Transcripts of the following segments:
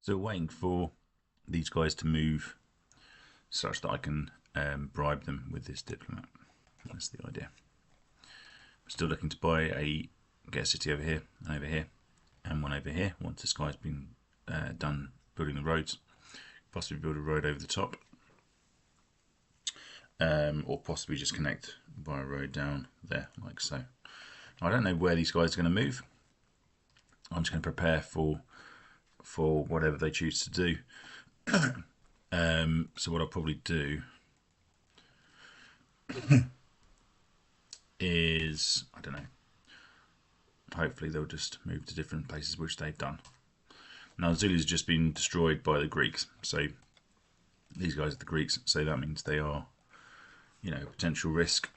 So waiting for these guys to move such that I can bribe them with this diplomat. That's the idea. I'm still looking to get a city over here and one over here. Once this guy's been done building the roads, possibly build a road over the top, or possibly just connect by a road down there, like so. I don't know where these guys are going to move. I'm just going to prepare for whatever they choose to do. So what I'll probably do is, I don't know, hopefully they'll just move to different places, which they've done. Now Zulu's just been destroyed by the Greeks, so these guys are the Greeks, so that means they are, potential risk.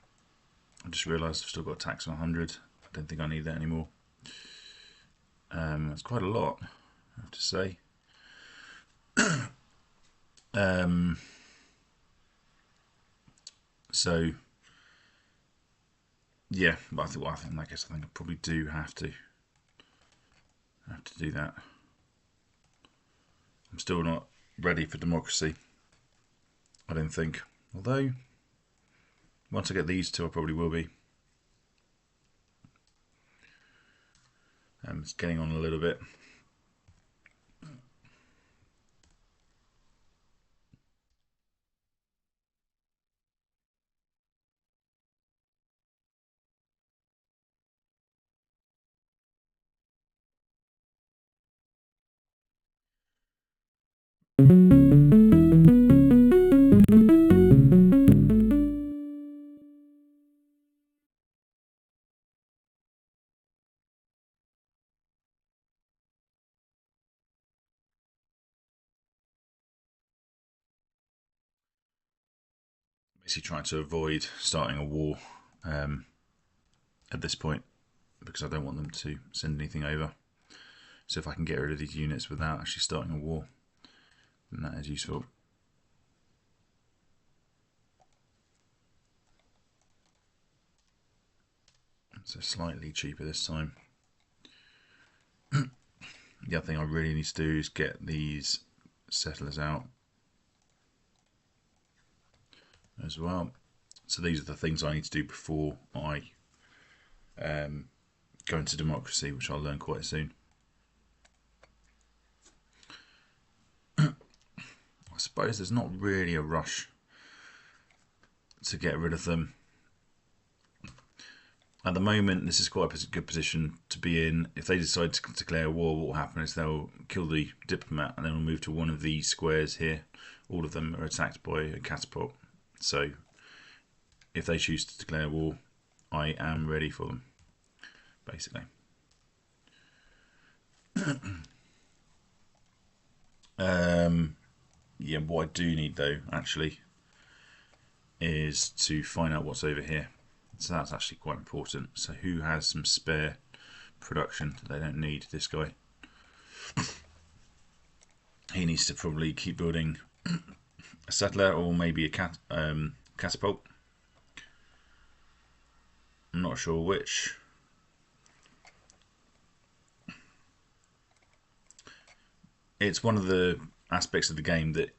I just realised I've still got tax on 100. I don't think I need that anymore. That's quite a lot, I have to say. So yeah, but I think I probably do have to do that. I'm still not ready for democracy, I don't think. Although once I get these two, I probably will be. It's getting on a little bit. Basically trying to avoid starting a war at this point, because I don't want them to send anything over. So if I can get rid of these units without actually starting a war, then that is useful. So slightly cheaper this time. The other thing I really need to do is get these settlers out as well. So these are the things I need to do before I go into democracy, which I'll learn quite soon. I suppose there's not really a rush to get rid of them. At the moment, this is quite a good position to be in. If they decide to declare war, what will happen is they'll kill the diplomat and then we'll move to one of these squares here. All of them are attacked by a catapult. So if they choose to declare war, I am ready for them, basically. Yeah, what I do need though, actually, is to find out what's over here. So that's actually quite important. So who has some spare production that they don't need? This guy. He needs to probably keep building a settler or maybe a catapult. I'm not sure which. It's one of the aspects of the game that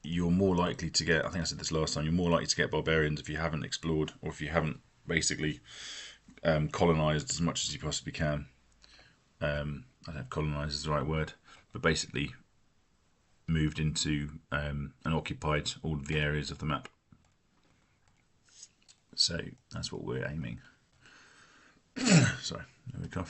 you're more likely to get, I think I said this last time, you're more likely to get barbarians if you haven't explored or if you haven't basically colonised as much as you possibly can. I don't know if colonised is the right word, but basically moved into and occupied all of the areas of the map. So that's what we're aiming. Sorry, there we go.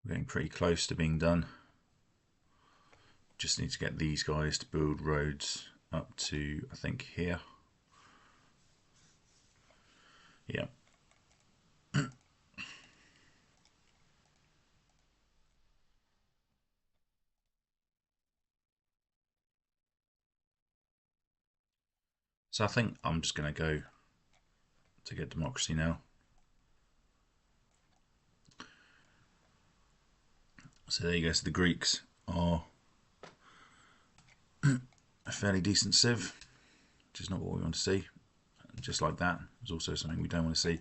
We're getting pretty close to being done. Just need to get these guys to build roads up to, I think, here. Yeah. So I think I'm just going to go to get democracy now. So there you go. So the Greeks are a fairly decent civ. which is not what we want to see. Just like that is also something we don't want to see.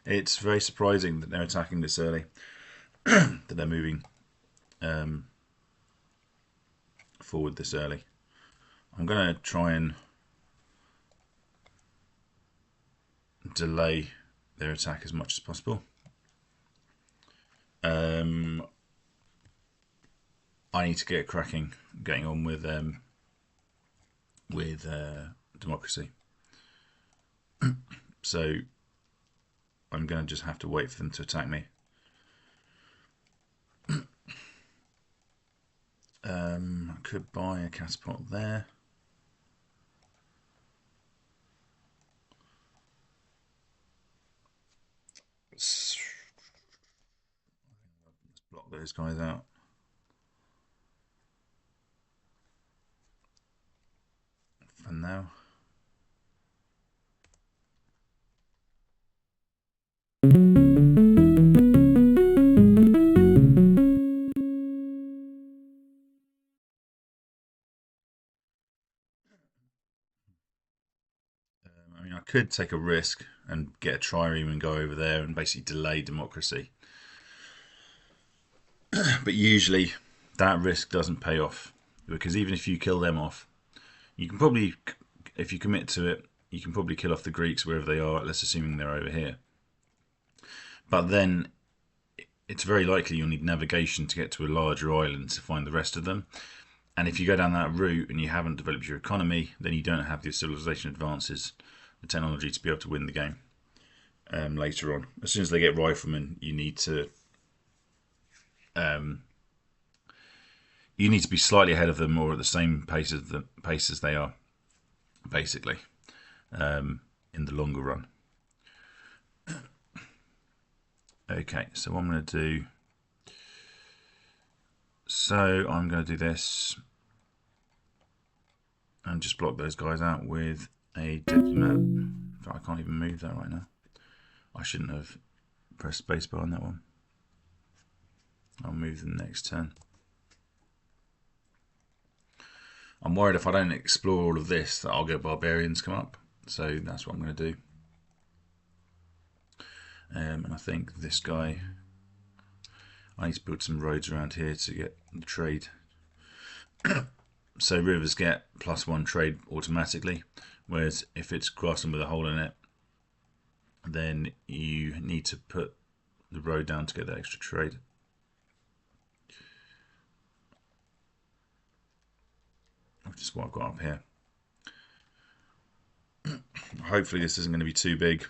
It's very surprising that they're attacking this early, that they're moving forward this early. I'm going to try and delay their attack as much as possible. I need to get cracking, getting on with democracy. So I'm going to just have to wait for them to attack me. I could buy a catapult there. Let's block those guys out. For now. I mean, I could take a risk and get a trireme and go over there and basically delay democracy. But usually that risk doesn't pay off, because even if you kill them off, you can probably, if you commit to it, you can probably kill off the Greeks wherever they are, let's assuming they're over here. But then it's very likely you'll need navigation to get to a larger island to find the rest of them. And if you go down that route and you haven't developed your economy, then you don't have the civilization advances, the technology to be able to win the game later on. As soon as they get riflemen, you need to be slightly ahead of them or at the same pace as they are, basically, in the longer run. Okay, so what I'm going to do. So I'm going to do this and just block those guys out with a diplomat. In fact, I can't even move that right now. I shouldn't have pressed spacebar on that one. I'll move them next turn. I'm worried if I don't explore all of this that I'll get barbarians come up. So that's what I'm going to do. And I think this guy, I need to build some roads around here to get the trade. So rivers get +1 trade automatically, whereas if it's grassland with a hole in it, then you need to put the road down to get that extra trade. Which is what I've got up here. Hopefully this isn't going to be too big.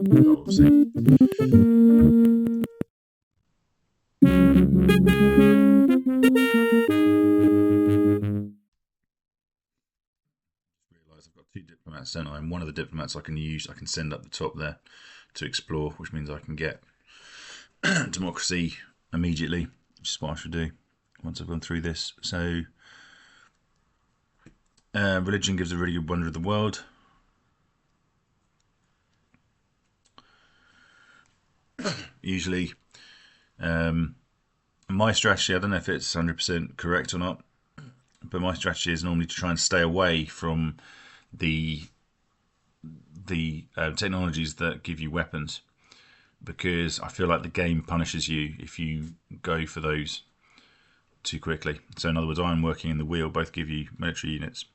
We'll see. Realise I've got 2 diplomats, don't I? And one of the diplomats I can use, I can send up the top there to explore, which means I can get democracy immediately, which is what I should do once I've gone through this. So religion gives a really good wonder of the world. Usually my strategy, I don't know if it's 100% correct or not, but my strategy is normally to try and stay away from the technologies that give you weapons, because I feel like the game punishes you if you go for those too quickly. So in other words, iron working and the wheel both give you military units,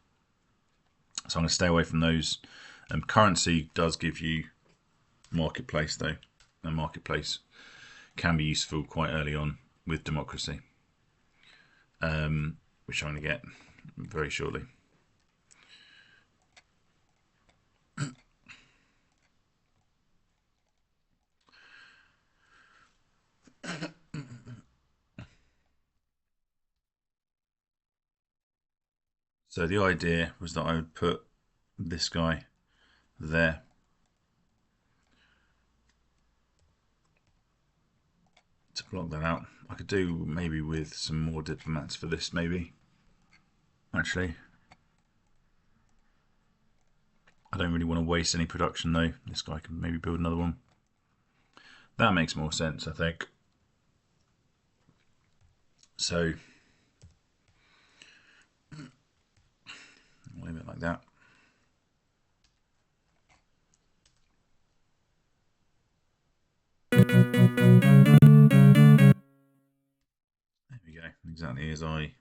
so I'm going to stay away from those. Currency does give you marketplace though, and marketplace can be useful quite early on with democracy, which I'm going to get very shortly. So the idea was that I would put this guy there. To block that out. I could do maybe with some more diplomats for this, maybe. Actually, I don't really want to waste any production though. This guy can maybe build another one. That makes more sense, I think. So leave it like that. There we go, exactly as I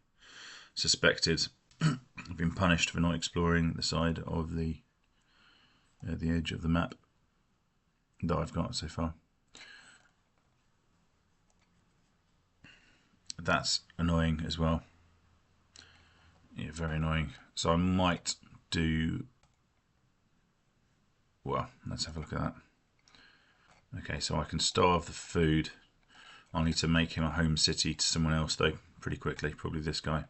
suspected. I've been punished for not exploring the side of the edge of the map that I've got so far. That's annoying as well. Yeah, very annoying. So I might do... Well, let's have a look at that. Okay, so I can starve the food. I'll need to make him a home city to someone else though, pretty quickly, probably this guy.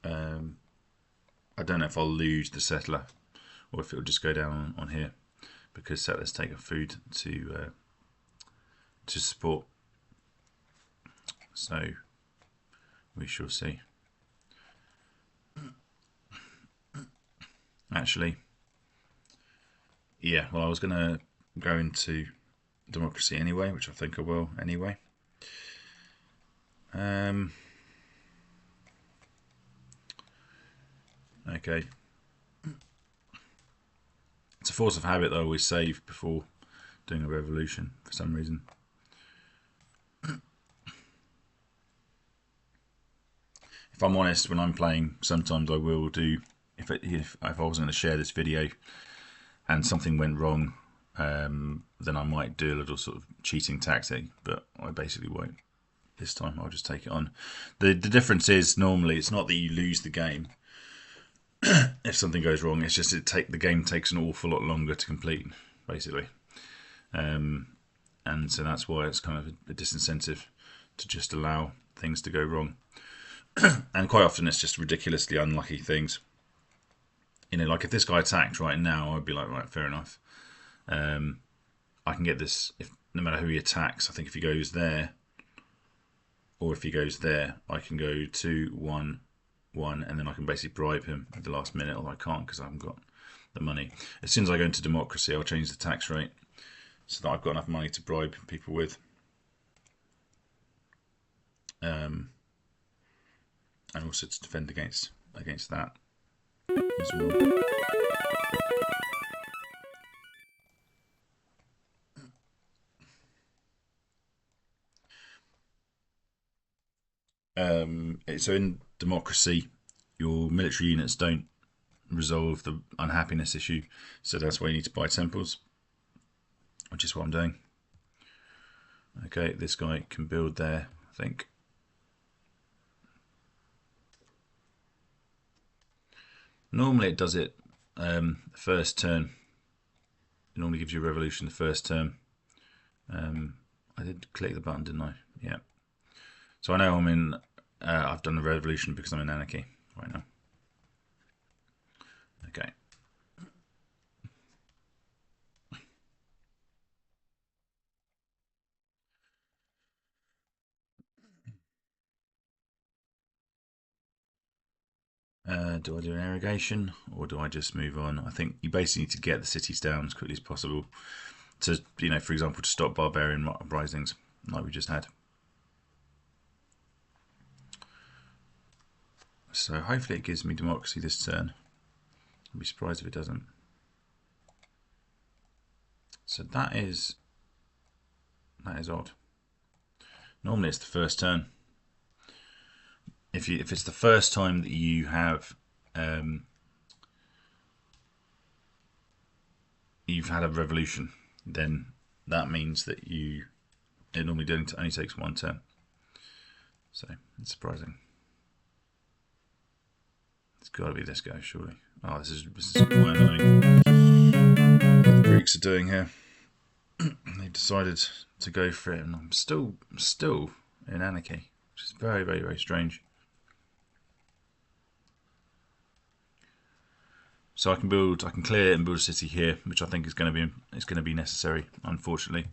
I don't know if I'll lose the settler or if it'll just go down on here, because settlers take food to support. So we shall see. Actually, yeah, well, I was going to go into democracy anyway, which I think I will anyway. Okay. It's a force of habit that I always save before doing a revolution for some reason. If I'm honest, when I'm playing, sometimes I will do, if I wasn't going to share this video and something went wrong, then I might do a little sort of cheating tactic, but I basically won't. This time I'll just take it on. The difference is, normally it's not that you lose the game if something goes wrong, it's just the game takes an awful lot longer to complete, basically. And so that's why it's kind of a disincentive to just allow things to go wrong. And quite often it's just ridiculously unlucky things. You know, like if this guy attacked right now, I'd be like, right, fair enough. I can get this, no matter who he attacks. I think if he goes there, or if he goes there, I can go 2, 1, 1, and then I can basically bribe him at the last minute, although I can't because I haven't got the money. As soon as I go into democracy, I'll change the tax rate so that I've got enough money to bribe people with. And also to defend against that as well. So in democracy, your military units don't resolve the unhappiness issue, so that's why you need to buy temples, which is what I'm doing. Okay, this guy can build there, I think. Normally it does it the first turn. It normally gives you a revolution the first turn. I did click the button, didn't I? Yeah. So I know I'm in, I've done the revolution because I'm in anarchy right now. Okay. Do I do an irrigation or do I just move on? I think you basically need to get the cities down as quickly as possible to, you know, for example, to stop barbarian uprisings like we just had. So hopefully it gives me democracy this turn. I'd be surprised if it doesn't. So that is odd. Normally it's the first turn. If it's the first time that you have you've had a revolution, then that means that it normally only takes one turn. So it's surprising. It's got to be this guy, surely. Oh, this is quite annoying. What the Greeks are doing here. They decided to go for it, and I'm still in anarchy, which is very, very, very strange. So I can clear and build a city here, which I think is going to be necessary. Unfortunately,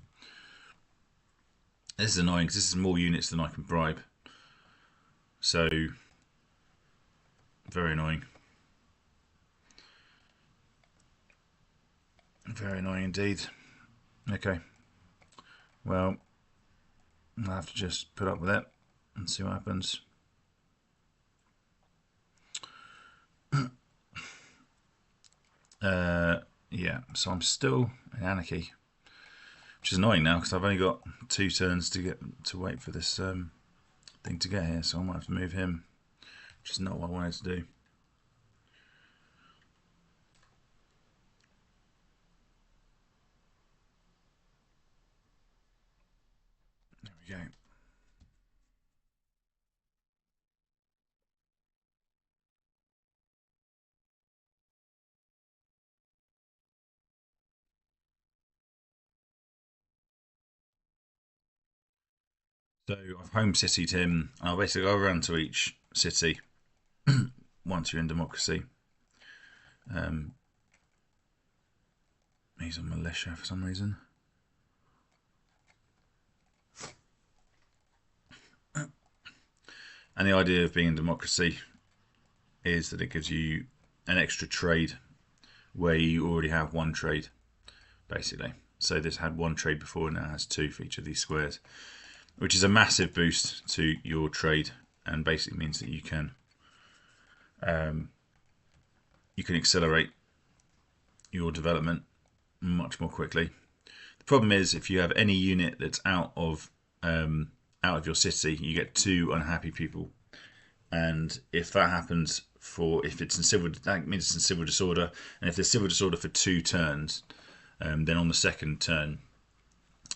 this is annoying because this is more units than I can bribe. So very annoying. Very annoying indeed. Okay. Well, I'll have to just put up with it and see what happens. Uh, yeah, so I'm still in anarchy, which is annoying now because I've only got 2 turns to wait for this thing to get here. So I might have to move him, which is not what I wanted to do. There we go. So I've home cityed him. I'll basically go around to each city once you're in democracy. Um, he's on militia for some reason. And the idea of being in democracy is that it gives you an extra trade where you already have one trade, basically. So this had one trade before, now it has two for each of these squares, which is a massive boost to your trade, and basically means that you can accelerate your development much more quickly. The problem is if you have any unit that's out of your city, you get two unhappy people, and if that happens if it's in civil, that means it's in civil disorder, and if there's civil disorder for 2 turns, then on the second turn,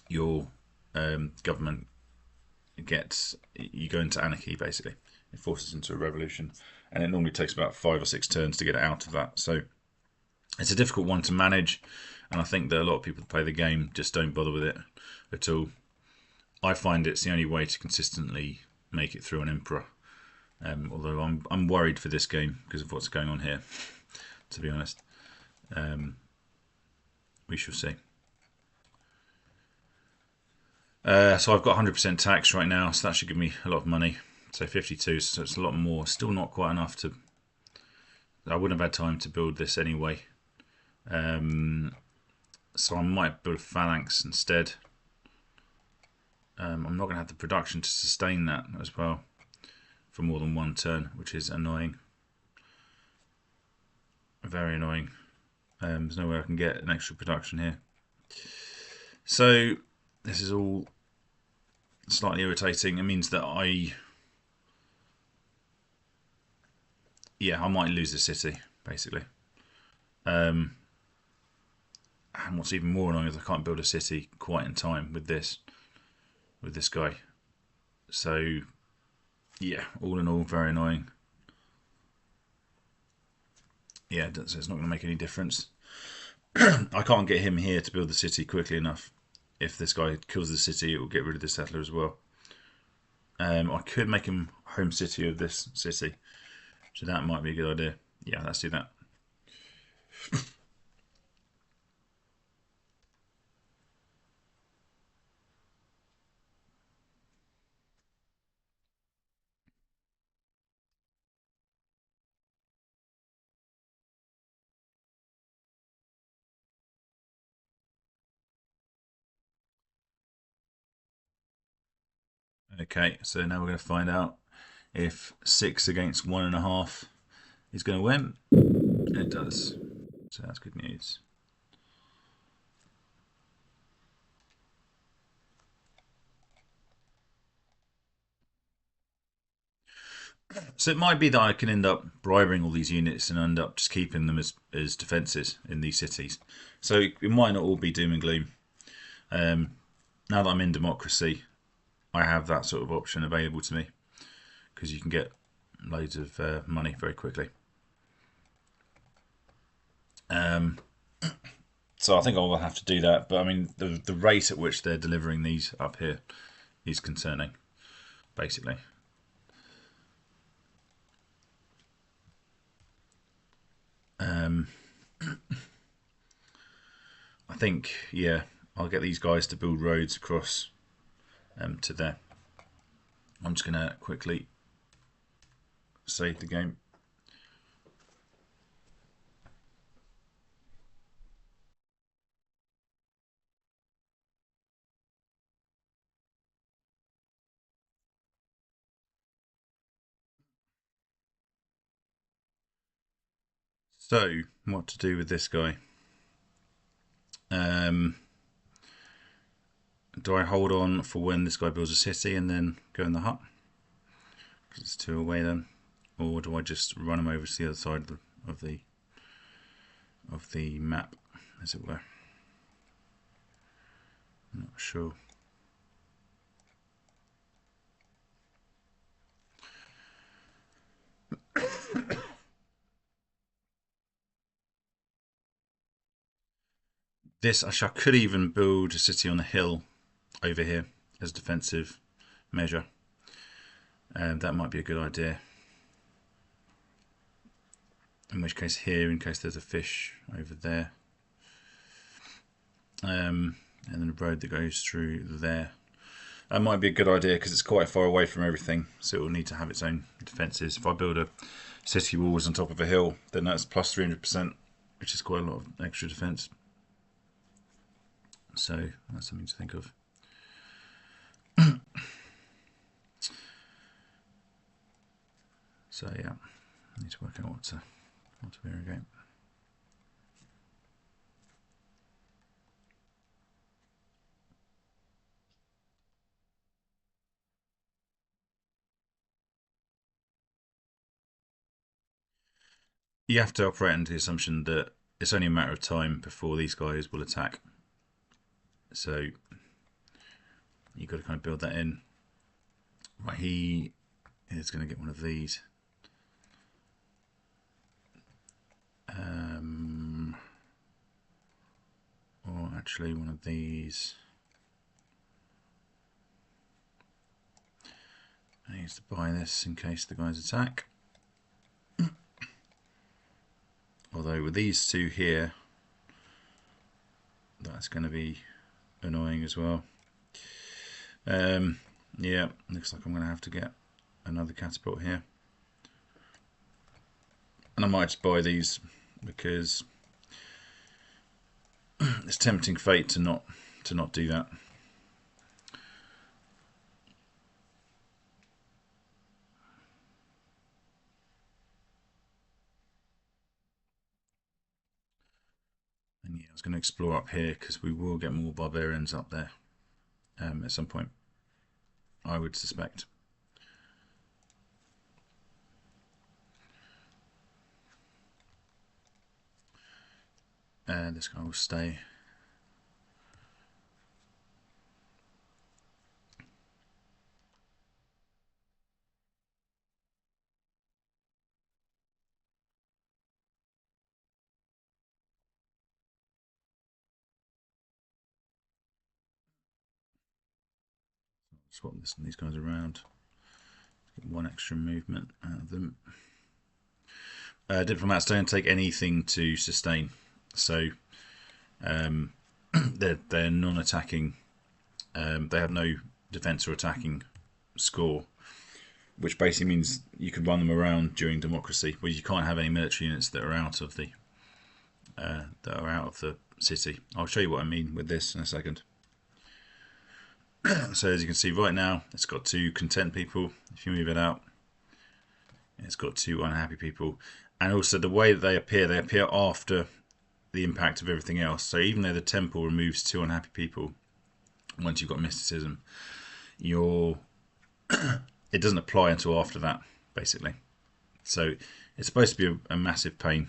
your government you go into anarchy basically. It forces into a revolution, and it normally takes about 5 or 6 turns to get it out of that. So it's a difficult one to manage, and I think that a lot of people that play the game just don't bother with it at all. I find it's the only way to consistently make it through an emperor. Although I'm worried for this game because of what's going on here. To be honest, we shall see. So I've got 100% tax right now, so that should give me a lot of money. So 52, so it's a lot more. Still not quite enough to. I wouldn't have had time to build this anyway. So I might build a phalanx instead. I'm not going to have the production to sustain that as well for more than 1 turn, which is annoying. Very annoying. There's no way I can get an extra production here. So this is all slightly irritating. It means that I might lose the city, basically. And what's even more annoying is I can't build a city quite in time with this guy. So yeah, all in all, very annoying. Yeah, so it's not going to make any difference. I can't get him here to build the city quickly enough. If this guy kills the city, it will get rid of the settler as well. I could make him home city of this city, so that might be a good idea. Yeah, let's do that. Okay, so now we're going to find out if 6 against 1.5 is going to win. It does. So that's good news. So it might be that I can end up bribing all these units and end up just keeping them as defences in these cities. So it might not all be doom and gloom. Now that I'm in democracy, I have that sort of option available to me because you can get loads of money very quickly. So I think I will have to do that. But I mean, the rate at which they're delivering these up here is concerning, basically. I think, yeah, I'll get these guys to build roads across to there. I'm just going to quickly save the game. So, what to do with this guy? Do I hold on for when this guy builds a city and then go in the hut? Because it's 2 away then. Or do I just run him over to the other side of the map, as it were? I'm not sure. This, I could even build a city on a hill over here as a defensive measure. That might be a good idea. In which case here, in case there's a fish over there. And then a road that goes through there. That might be a good idea because it's quite far away from everything, so it will need to have its own defences. If I build a city walls on top of a hill, then that's plus 300%, which is quite a lot of extra defence. So that's something to think of. So yeah, I need to work out what to irrigate. You have to operate under the assumption that it's only a matter of time before these guys will attack. So you've got to kind of build that in. Right, he is going to get one of these. Or actually one of these. I need to buy this in case the guys attack. Although with these two here, that's going to be annoying as well. Yeah, looks like I'm going to have to get another catapult here. And I might just buy these because it's tempting fate to not do that. And yeah, I was going to explore up here because we will get more barbarians up there at some point, I would suspect. This guy will stay. Swap these guys around. Get 1 extra movement out of them. Diplomats don't take anything to sustain, so they're non-attacking. They have no defense or attacking score, which basically means you can run them around during democracy, where you can't have any military units that are out of the city. I'll show you what I mean with this in a second. So as you can see right now, it's got 2 content people. If you move it out, it's got 2 unhappy people. And also the way that they appear after the impact of everything else. So even though the temple removes 2 unhappy people, once you've got mysticism, it doesn't apply until after that, basically. So it's supposed to be a massive pain.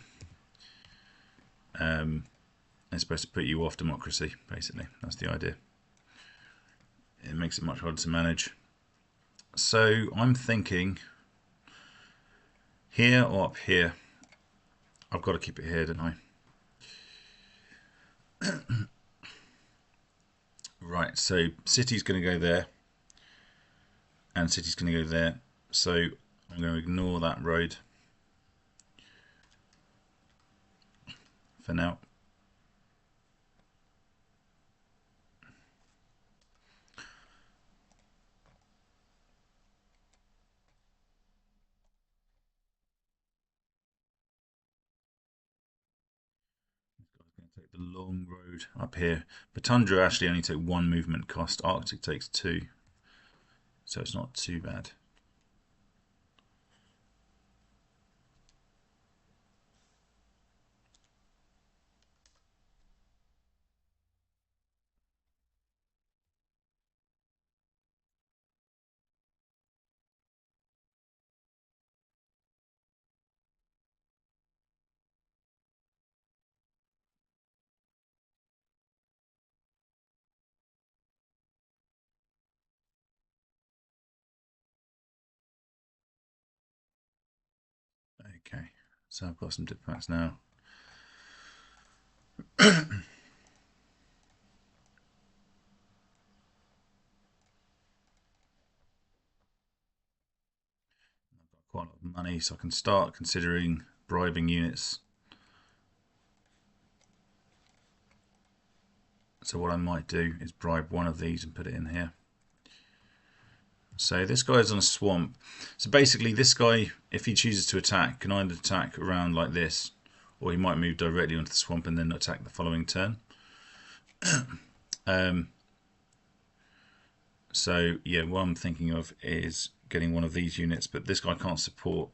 It's supposed to put you off democracy, basically. That's the idea. It makes it much harder to manage. So I'm thinking here or up here. I've got to keep it here, don't I? Right, so city's going to go there, and city's going to go there. So I'm going to ignore that road for now. Take the long road up here. But Tundra actually only took 1 movement cost. Arctic takes 2, so it's not too bad. Okay, so I've got some diplomats now. Quite a lot of money, so I can start considering bribing units. So what I might do is bribe one of these and put it in here. So this guy is on a swamp. So basically this guy, if he chooses to attack, can either attack around like this, or he might move directly onto the swamp and then attack the following turn. So yeah, what I'm thinking of is getting one of these units, but this guy can't support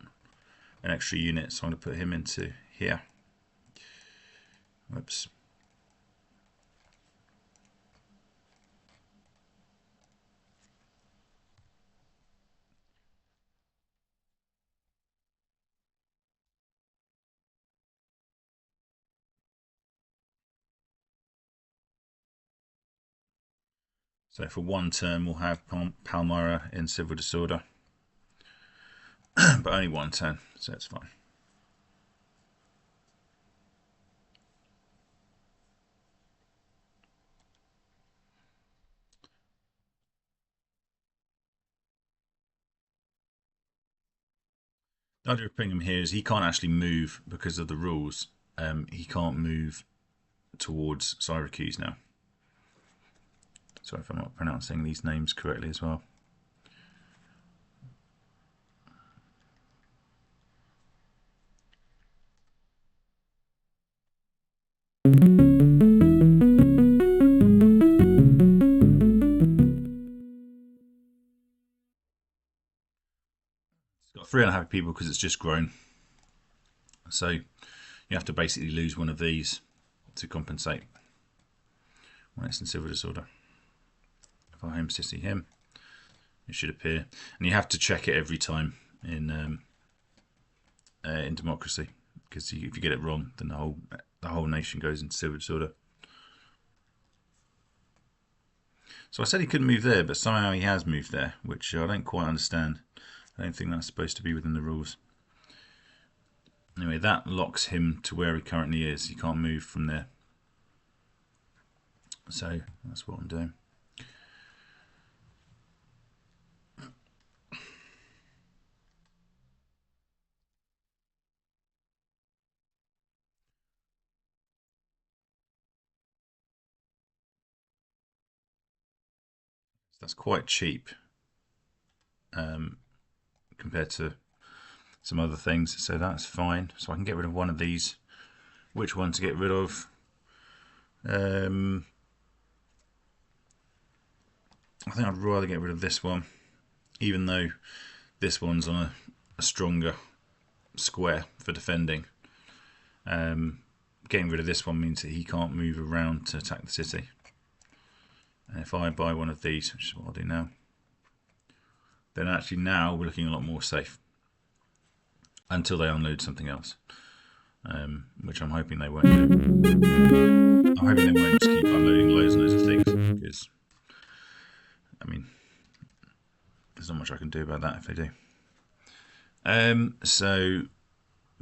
an extra unit, so I'm going to put him into here. Whoops. So for one turn we'll have Palmyra in civil disorder, but only one turn, so it's fine. The idea of putting him here is he can't actually move because of the rules. He can't move towards Syracuse now. Sorry if I'm not pronouncing these names correctly as well. It's got 3 unhappy people because it's just grown. So you have to basically lose one of these to compensate when it's in civil disorder. If I home city him, it should appear, and you have to check it every time in democracy, because if you get it wrong, then the whole nation goes into civil disorder. So I said he couldn't move there, but somehow he has moved there, which I don't quite understand. I don't think that's supposed to be within the rules. Anyway, that locks him to where he currently is. He can't move from there. So that's what I'm doing. That's quite cheap compared to some other things, so that's fine. So I can get rid of one of these. Which one to get rid of? I think I'd rather get rid of this one, even though this one's on a stronger square for defending. Getting rid of this one means that he can't move around to attack the city. And if I buy one of these, which is what I'll do now, then actually now we're looking a lot more safe until they unload something else, which I'm hoping they won't do. I'm hoping they won't just keep unloading loads and loads of things, because, I mean, there's not much I can do about that if they do. So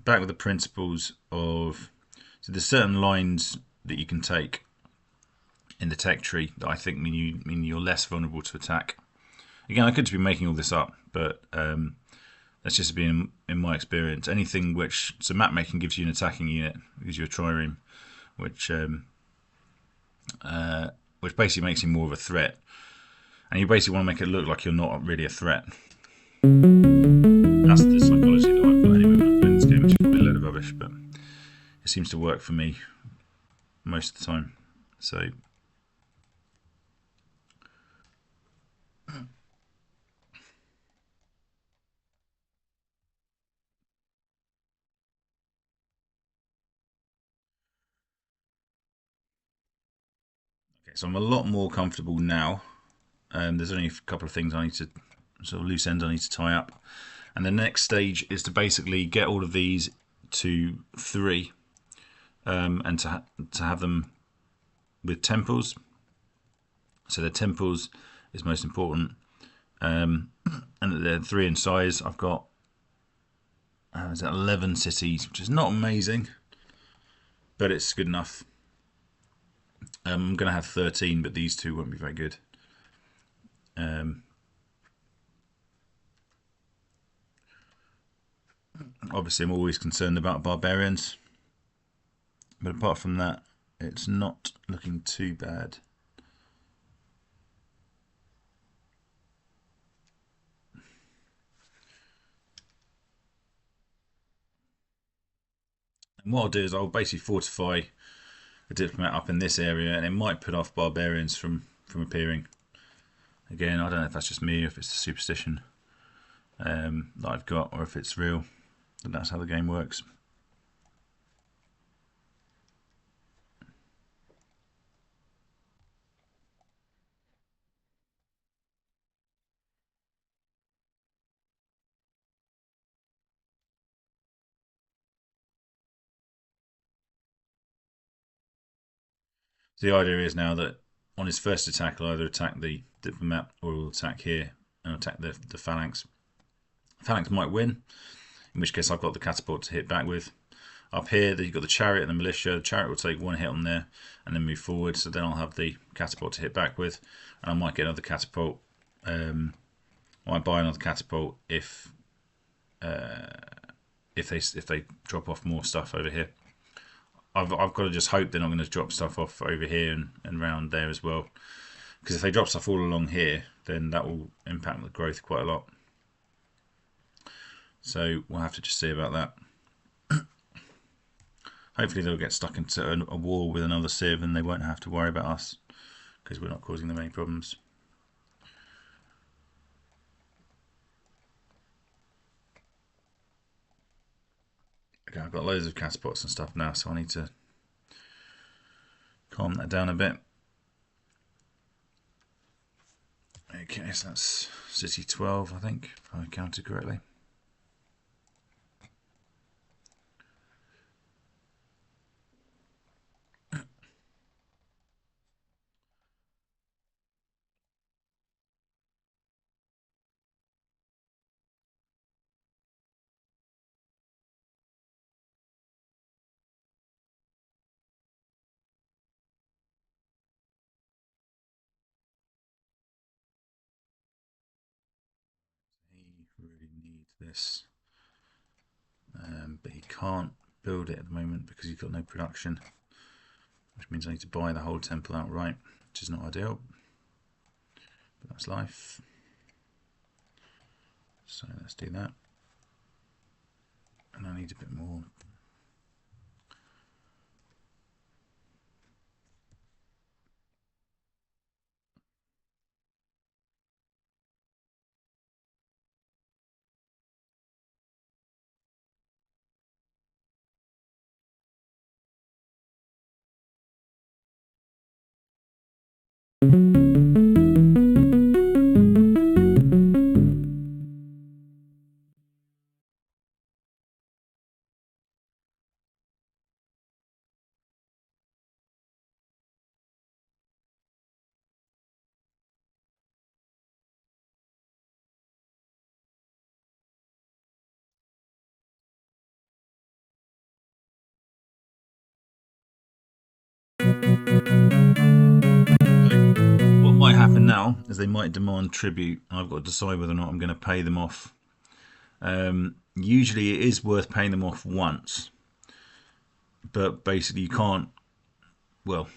back with the principles of, so there's certain lines that you can take in the tech tree that I think mean you're less vulnerable to attack. Again, I could be making all this up, but that's just been in my experience. Anything which, so map making gives you an attacking unit, gives you a trireme, which basically makes you more of a threat, and you basically want to make it look like you're not really a threat. That's the psychology that I've got anyway when I'm playing this game, which is probably a load of rubbish, but it seems to work for me most of the time. So so I'm a lot more comfortable now. There's only a couple of things I need to, sort of loose ends I need to tie up. And the next stage is to basically get all of these to 3 and to have them with temples. So the temples is most important. And they're 3 in size. I've got There's 11 cities, which is not amazing, but it's good enough. I'm going to have 13, but these two won't be very good. Obviously, I'm always concerned about barbarians, but apart from that, it's not looking too bad. And what I'll do is I'll basically fortify a diplomat up in this area, and it might put off barbarians from appearing. Again, I don't know if that's just me or if it's a superstition that I've got, or if it's real. But that's how the game works. So the idea is now that on his first attack, I'll either attack the diplomat or he'll attack here and attack the phalanx. Phalanx might win, in which case I've got the catapult to hit back with. Up here, you've got the chariot and the militia. The chariot will take one hit on there and then move forward. So then I'll have the catapult to hit back with, and I might get another catapult. I might buy another catapult if they drop off more stuff over here. I've got to just hope they're not going to drop stuff off over here and around there as well. Because if they drop stuff all along here, then that will impact the growth quite a lot. So we'll have to just see about that. Hopefully they'll get stuck into a war with another civ and they won't have to worry about us because we're not causing them any problems. Okay, I've got loads of catapults and stuff now, so I need to calm that down a bit. Okay, so that's city 12, I think, if I counted correctly. He really needs this, but he can't build it at the moment because he's got no production, which means I need to buy the whole temple outright, which is not ideal, but that's life. So let's do that, and I need a bit more. What might happen now is they might demand tribute. I've got to decide whether or not I'm going to pay them off. Usually it is worth paying them off once, but basically you can't. Well,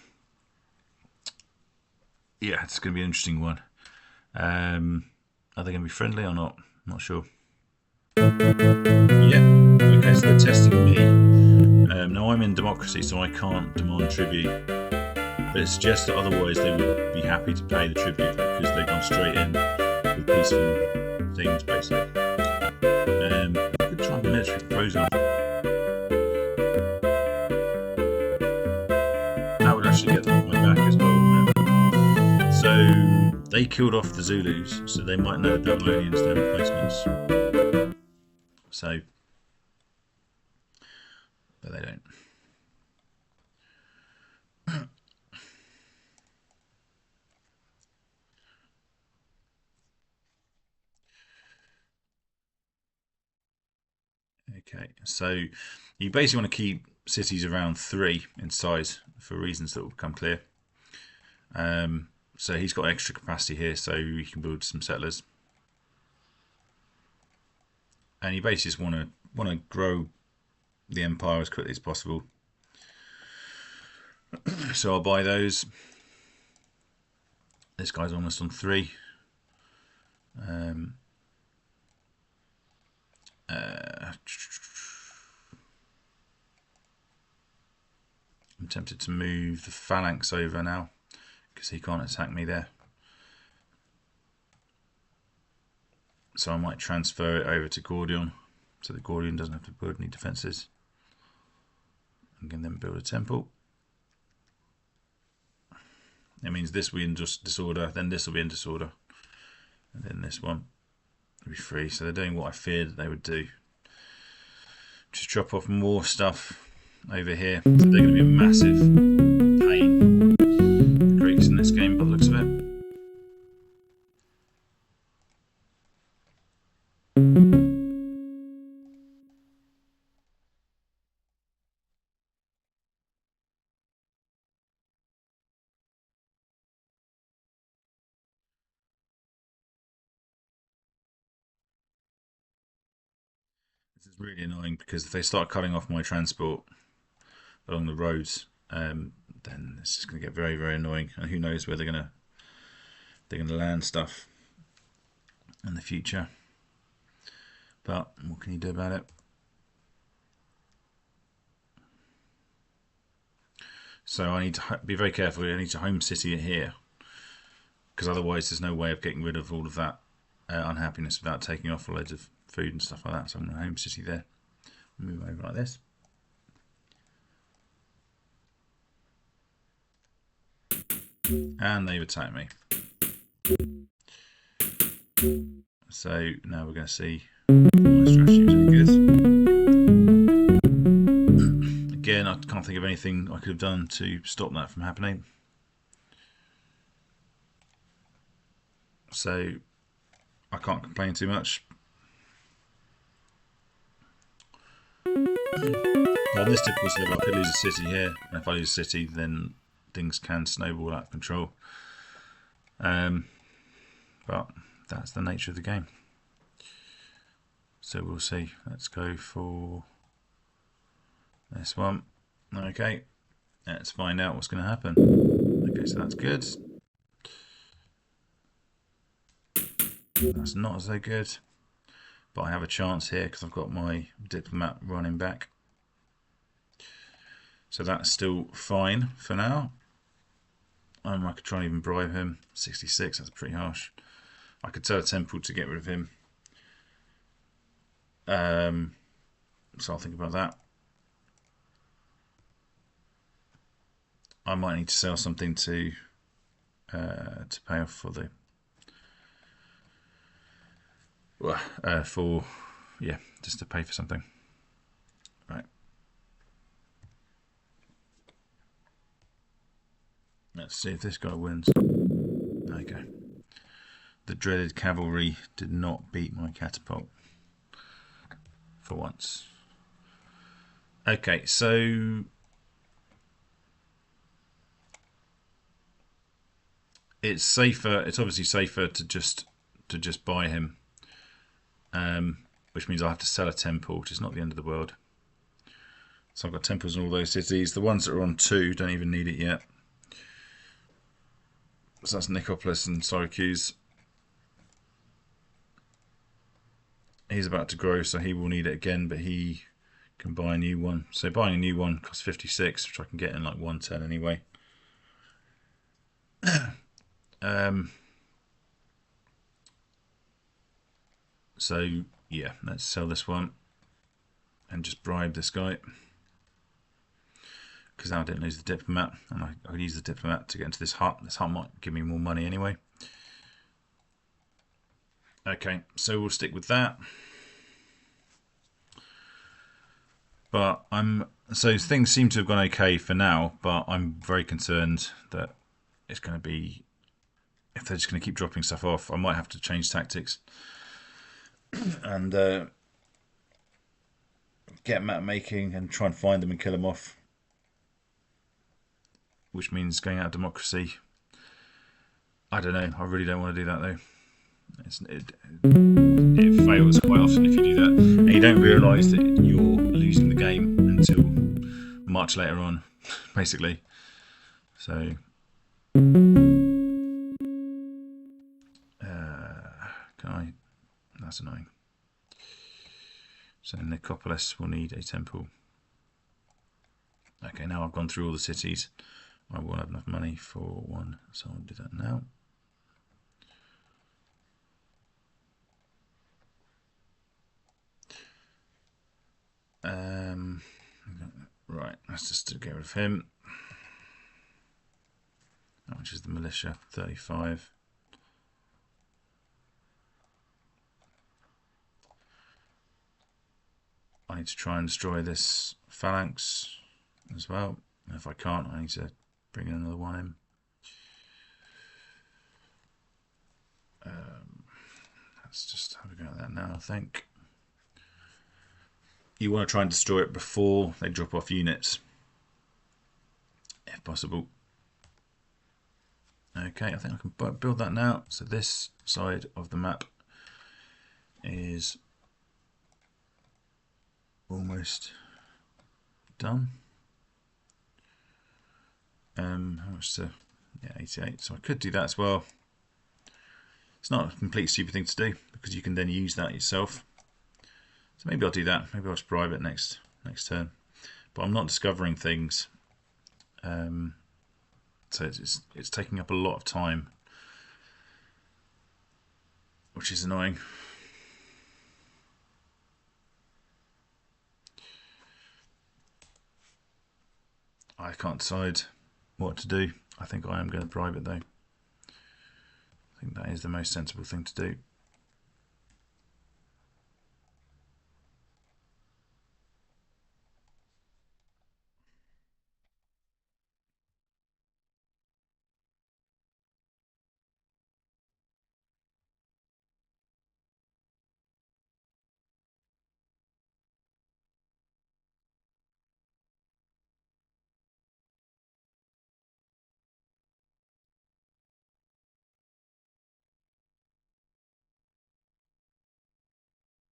yeah, it's going to be an interesting one. Are they going to be friendly or not? I'm not sure. Yeah. Okay, so they're testing me. Now I'm in democracy, so I can't demand tribute. But it suggests that otherwise they would be happy to pay the tribute because they've gone straight in with peaceful things, basically. I could try the military proposal. That would actually get them right back as well. So they killed off the Zulus, so they might know the Babylonians, their replacements. So, but they don't. Okay, so you basically want to keep cities around 3 in size for reasons that will become clear. So he's got extra capacity here, so you can build some settlers. And you basically just want to grow the empire as quickly as possible. So I'll buy those. This guy's almost on 3. I'm tempted to move the phalanx over now because he can't attack me there. So I might transfer it over to Gordion so that Gordion doesn't have to build any defences. And can then build a temple. It means this will be in disorder, then this will be in disorder, and then this one will be free. So they're doing what I feared they would do. Just drop off more stuff over here. So they're going to be a massive pain, the Greeks, in this game by the looks of it. This is really annoying because if they start cutting off my transport along the roads, then it's just going to get very, very annoying. And who knows where they're going to land stuff in the future. But what can you do about it? So I need to be very careful. I need to home city it here, because otherwise there's no way of getting rid of all of that unhappiness without taking off loads of food and stuff like that. So I'm going to home city there. Move over like this. And they've attacked me. So now we're going to see my strategy was any good. Again, I can't think of anything I could have done to stop that from happening. So I can't complain too much. On this difficulty level, I could lose a city here, and if I lose a city, then things can snowball out of control. But that's the nature of the game. So we'll see. Let's go for this one. Okay, let's find out what's going to happen. Okay, so that's good. That's not so good. But I have a chance here because I've got my diplomat running back. So that's still fine for now. I could try and even bribe him. 66, that's pretty harsh. I could sell a temple to get rid of him. So I'll think about that. I might need to sell something to pay off for the just to pay for something. Right. Let's see if this guy wins. There you go. The dreaded cavalry did not beat my catapult for once. Okay, so it's safer. It's obviously safer to just buy him, which means I have to sell a temple, which is not the end of the world. So I've got temples in all those cities. The ones that are on 2 don't even need it yet. So that's Nicopolis and Syracuse. He's about to grow, so he will need it again, but he can buy a new one. So buying a new one costs 56, which I can get in like 1 turn anyway. So yeah, let's sell this one and just bribe this guy, because now I didn't lose the diplomat, and I could use the diplomat to get into this hut. This hut might give me more money anyway. Okay, so we'll stick with that. But so things seem to have gone okay for now, but I'm very concerned that it's going to be, if they're just going to keep dropping stuff off, I might have to change tactics. And get map making and try and find them and kill them off, which means going out of democracy. I don't know. I really don't want to do that though. It fails quite often if you do that, and you don't realise that you're losing the game until much later on, basically. So, can I? That's annoying. So Nicopolis will need a temple. Okay, now I've gone through all the cities. I won't have enough money for one, so I'll do that now. Right, let's just get rid of him. Which is the militia, 35. I need to try and destroy this phalanx as well. And if I can't, I need to bring in another one in. Let's just have a go at that now, I think. You want to try and destroy it before they drop off units, if possible. Okay, I think I can build that now. So this side of the map is almost done. How much to? Yeah, 88. So I could do that as well. It's not a complete stupid thing to do because you can then use that yourself. So maybe I'll do that. Maybe I'll just bribe it next turn. But I'm not discovering things. So it's taking up a lot of time, which is annoying. I can't decide what to do. I think I am going to bribe it though. I think that is the most sensible thing to do.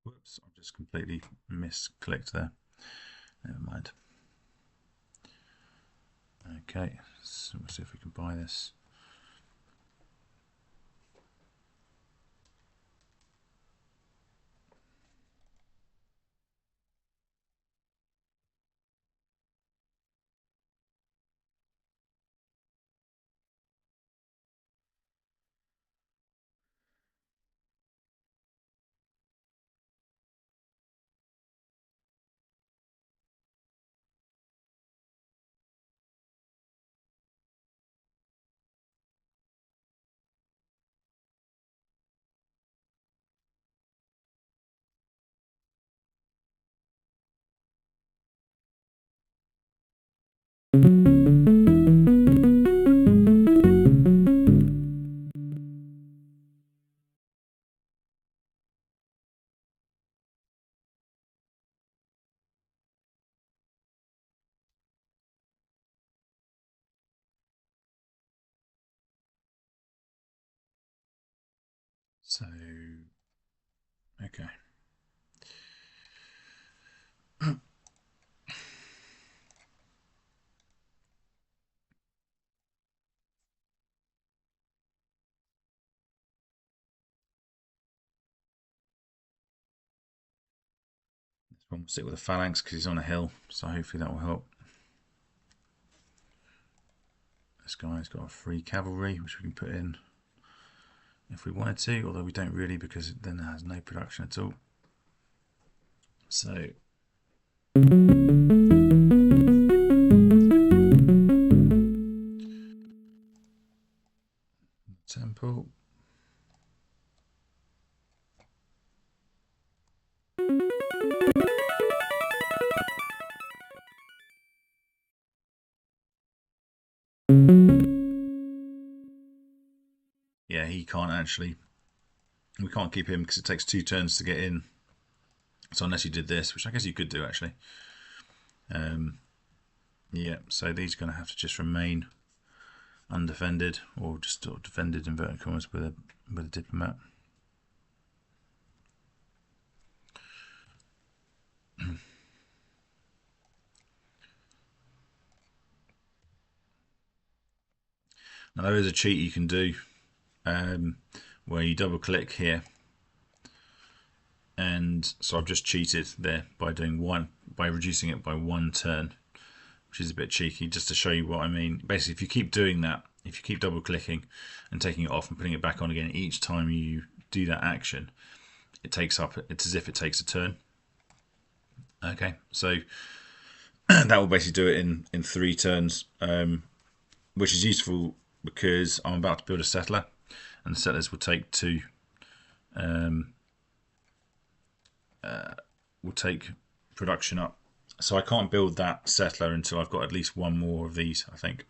Whoops, I've just completely misclicked there. Never mind. Okay, so we'll see if we can buy this. So, okay. This one will sit with a phalanx because he's on a hill, so hopefully that will help. This guy's got a free cavalry, which we can put in if we wanted to, although we don't really because then it has no production at all. So temple. Yeah, he can't actually. We can't keep him because it takes 2 turns to get in So unless you did this, which I guess you could do actually, yeah. So these are going to have to just remain undefended, or just sort of defended inverted commas with a diplomat. Now there is a cheat you can do where you double click here, and so I've just cheated there by reducing it by 1 turn, which is a bit cheeky, just to show you what I mean. Basically, if you keep doing that, if you keep double clicking and taking it off and putting it back on again each time you do that action, it's as if it takes a turn. Okay, so that will basically do it in 3 turns, which is useful because I'm about to build a settler, and the settlers will take 2. Will take production up. So I can't build that settler until I've got at least 1 more of these, I think,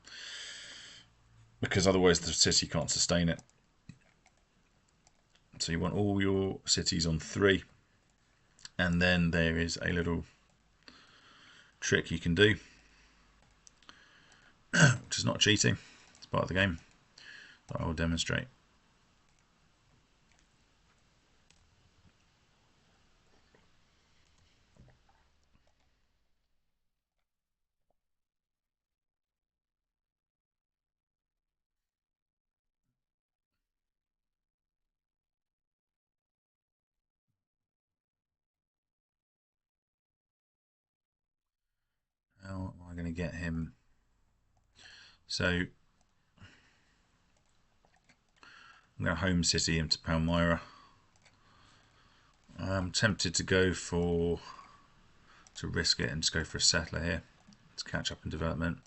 because otherwise the city can't sustain it. So you want all your cities on 3, and then there is a little trick you can do, which is not cheating, it's part of the game that I will demonstrate. How am I going to get him? So I'm going to home city him to Palmyra. I'm tempted to risk it and just go for a settler here to catch up in development.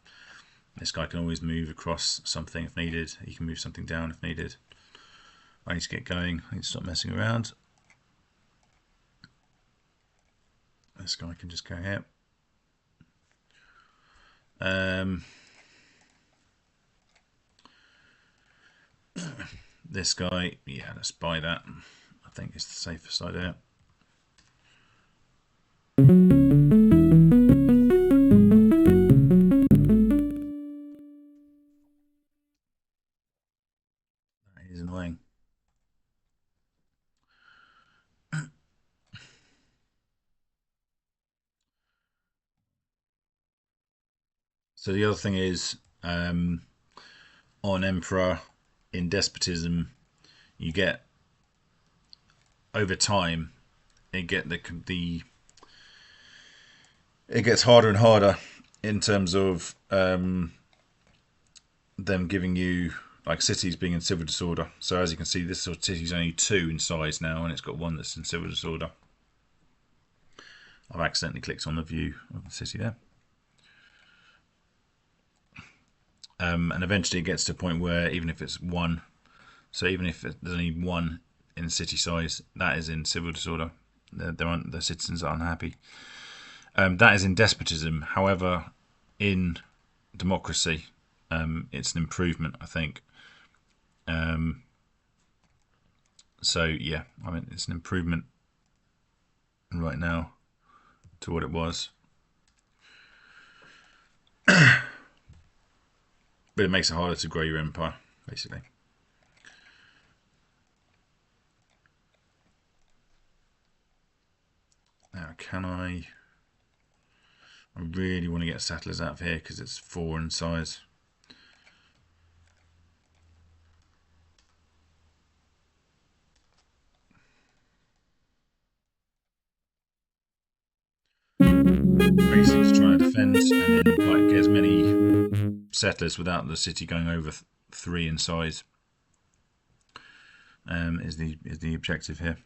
This guy can always move across something if needed. He can move something down if needed. I need to get going. I need to stop messing around. This guy can just go here. This guy, yeah, let's buy that. I think it's the safest idea. That is annoying. So the other thing is, on Emperor in Despotism, you get over time it gets harder and harder in terms of them giving you like cities being in civil disorder. So as you can see, this sort of city is only 2 in size now, and it's got 1 that's in civil disorder. I've accidentally clicked on the view of the city there. And eventually it gets to a point where even if it's 1, so even if there's only 1 in city size, that is in civil disorder. The citizens are unhappy. That is in despotism. However, in democracy, it's an improvement, I think. So yeah, I mean it's an improvement right now to what it was. But it makes it harder to grow your empire, basically. Now, I really want to get settlers out of here because it's 4 in size. Basically, to try and defend and then like get as many settlers without the city going over 3 in size. Is the objective here.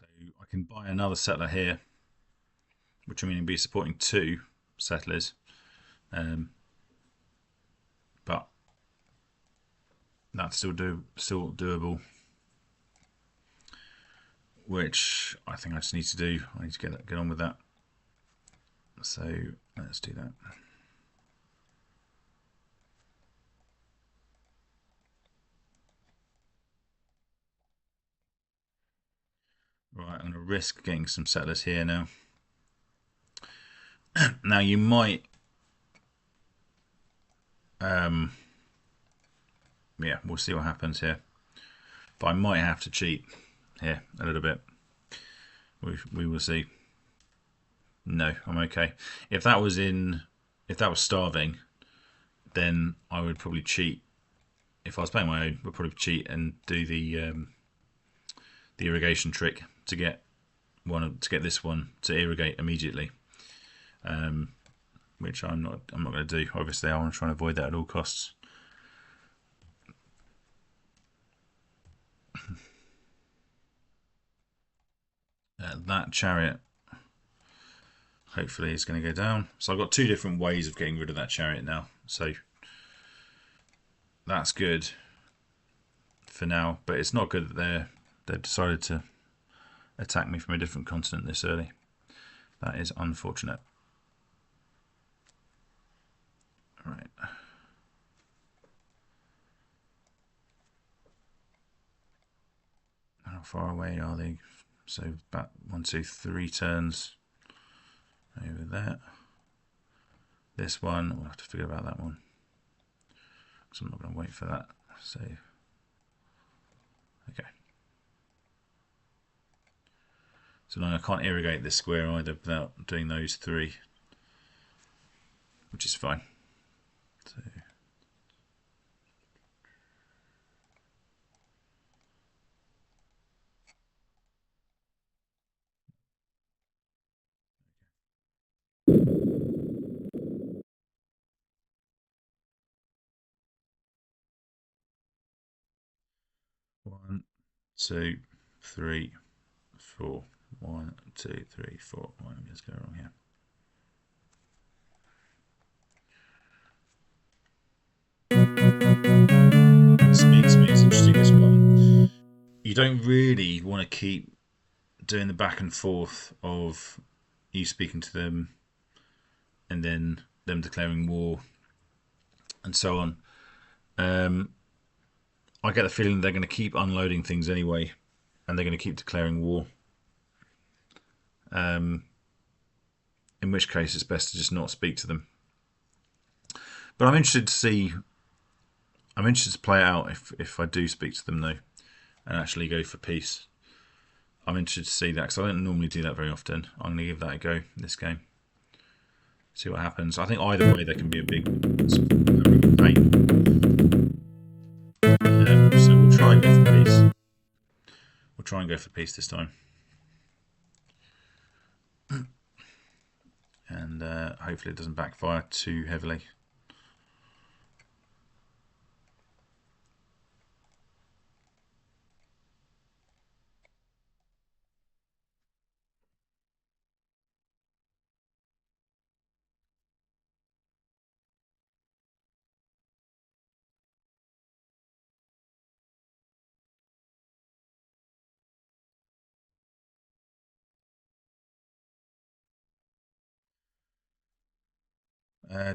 So I can buy another settler here, which I mean be supporting 2 settlers, but that's still doable. Which I think I just need to do. I need to get on with that. So let's do that. Right, I'm going to risk getting some settlers here now. Now you might, yeah, we'll see what happens here. But I might have to cheat here a little bit. We will see. No, I'm okay. If that was starving, then I would probably cheat. If I was playing my own, would probably cheat and do the irrigation trick to get this one to irrigate immediately. Which I'm not going to do. Obviously, I want to try and avoid that at all costs. That chariot hopefully is going to go down. So I've got 2 different ways of getting rid of that chariot now. So that's good for now, but it's not good that they've decided to attack me from a different continent this early. That is unfortunate. All right. How far away are they? So about 1, 2, 3 turns over there. This one, we'll have to figure about that one. because I'm not going to wait for that. So, okay. So now I can't irrigate this square either without doing those 3, which is fine. So, one, 2, 3, 4. 1, 2, 3, 4. Well, let me just go wrong here. Speaks to me. It's interesting, this one. You don't really want to keep doing the back and forth of you speaking to them and then them declaring war and so on. I get the feeling they're going to keep unloading things anyway, and they're going to keep declaring war. In which case, it's best to just not speak to them. But I'm interested to see. I'm interested to play it out if I do speak to them though, and actually go for peace. I'm interested to see that because I don't normally do that very often. I'm going to give that a go this game. See what happens. I think either way, there can be a big pain. So we'll try and go for peace. We'll try and go for peace this time. And hopefully it doesn't backfire too heavily.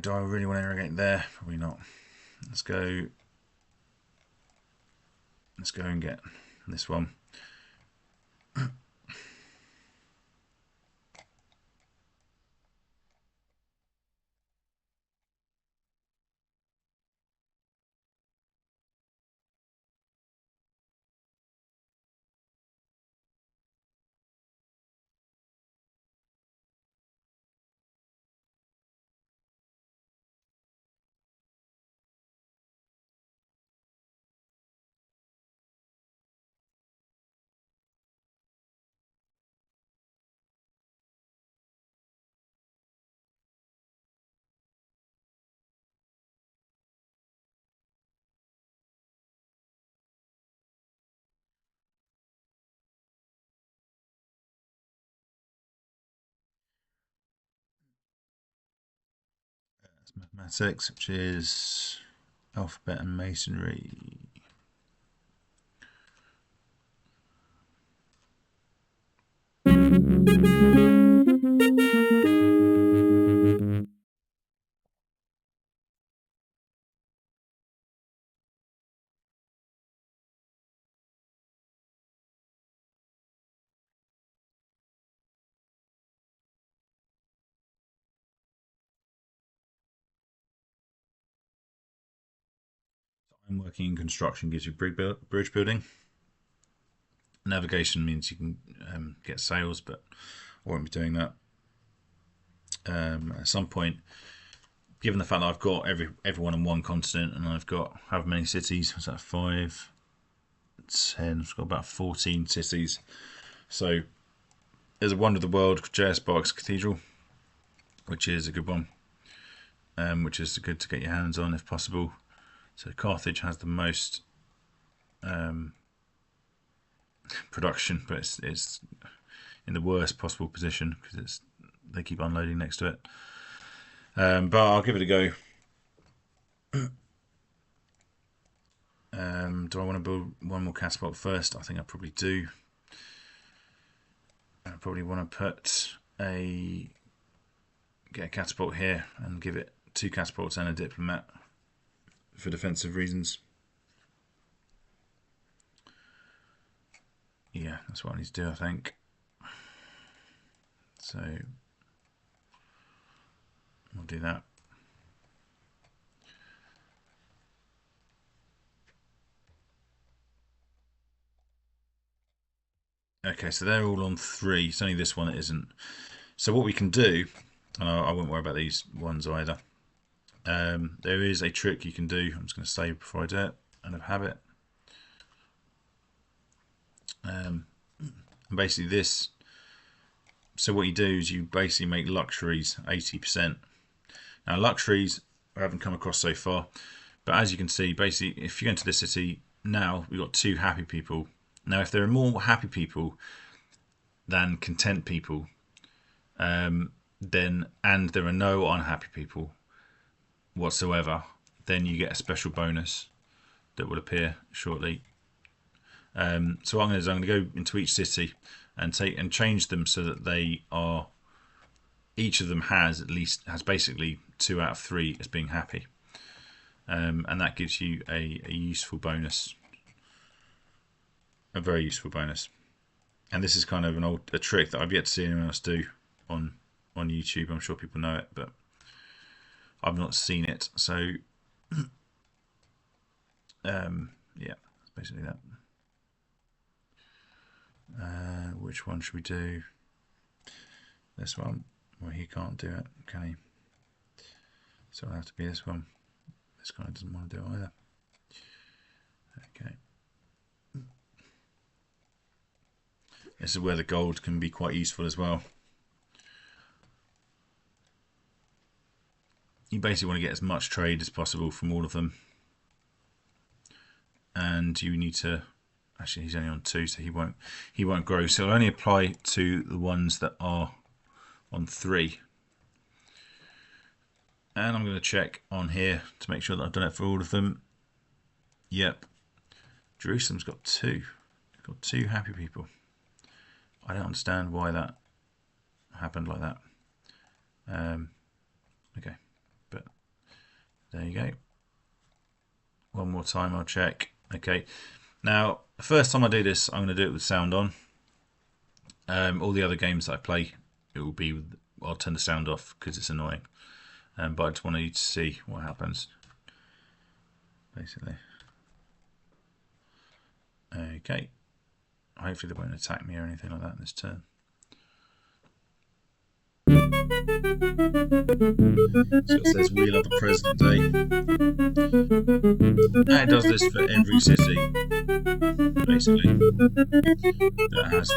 Do I really want to irrigate there? Probably not. Let's go. Let's go and get this one. mathematics, which is alphabet and masonry. I'm working in construction, gives you bridge building. Navigation means you can get sales, but I won't be doing that. At some point, given the fact that I've got everyone on one continent and I've got how many cities? Was that 5, 10? I've got about 14 cities. So there's a wonder of the world, J.S. Bach's Cathedral, which is a good one, which is good to get your hands on if possible. So Carthage has the most production, but it's in the worst possible position because they keep unloading next to it. But I'll give it a go. Do I want to build one more catapult first? I think I probably do. I probably want to get a catapult here and give it 2 catapults and a diplomat for defensive reasons. Yeah, that's what I need to do, I think. So we'll do that. Okay, so they're all on 3. It's only this one that isn't. So what we can do, and I won't worry about these ones either. There is a trick you can do. I'm just going to save before I do it, and have it. And basically this. So what you do is you basically make luxuries 80%. Now luxuries I haven't come across so far, but as you can see, basically if you go into this city now, we've got 2 happy people. Now if there are more happy people than content people, and there are no unhappy people whatsoever, then you get a special bonus that will appear shortly. So what I'm going to go into each city and change them so that each of them has basically 2 out of 3 as being happy, and that gives you a useful bonus, a very useful bonus. And this is kind of a trick that I've yet to see anyone else do on YouTube. I'm sure people know it, but I've not seen it. So yeah, that's basically that. Which one should we do? This one. Well, he can't do it, can he? So it'll have to be this one. This guy doesn't want to do it either. Okay. This is where the gold can be quite useful as well. You basically want to get as much trade as possible from all of them. And you need to... Actually, he's only on 2, so he won't grow. So it'll only apply to the ones that are on 3. And I'm going to check on here to make sure that I've done it for all of them. Yep. Jerusalem's got 2. It's got 2 happy people. I don't understand why that happened like that. Okay, but there you go. One more time I'll check. Okay. Now, the first time I do this, I'm going to do it with sound on. All the other games that I play, I'll turn the sound off because it's annoying. But I just want you to see what happens, basically. Okay. Hopefully they won't attack me or anything like that this turn. So it says Wheel of the Present Day. And it does this for every city, basically. That has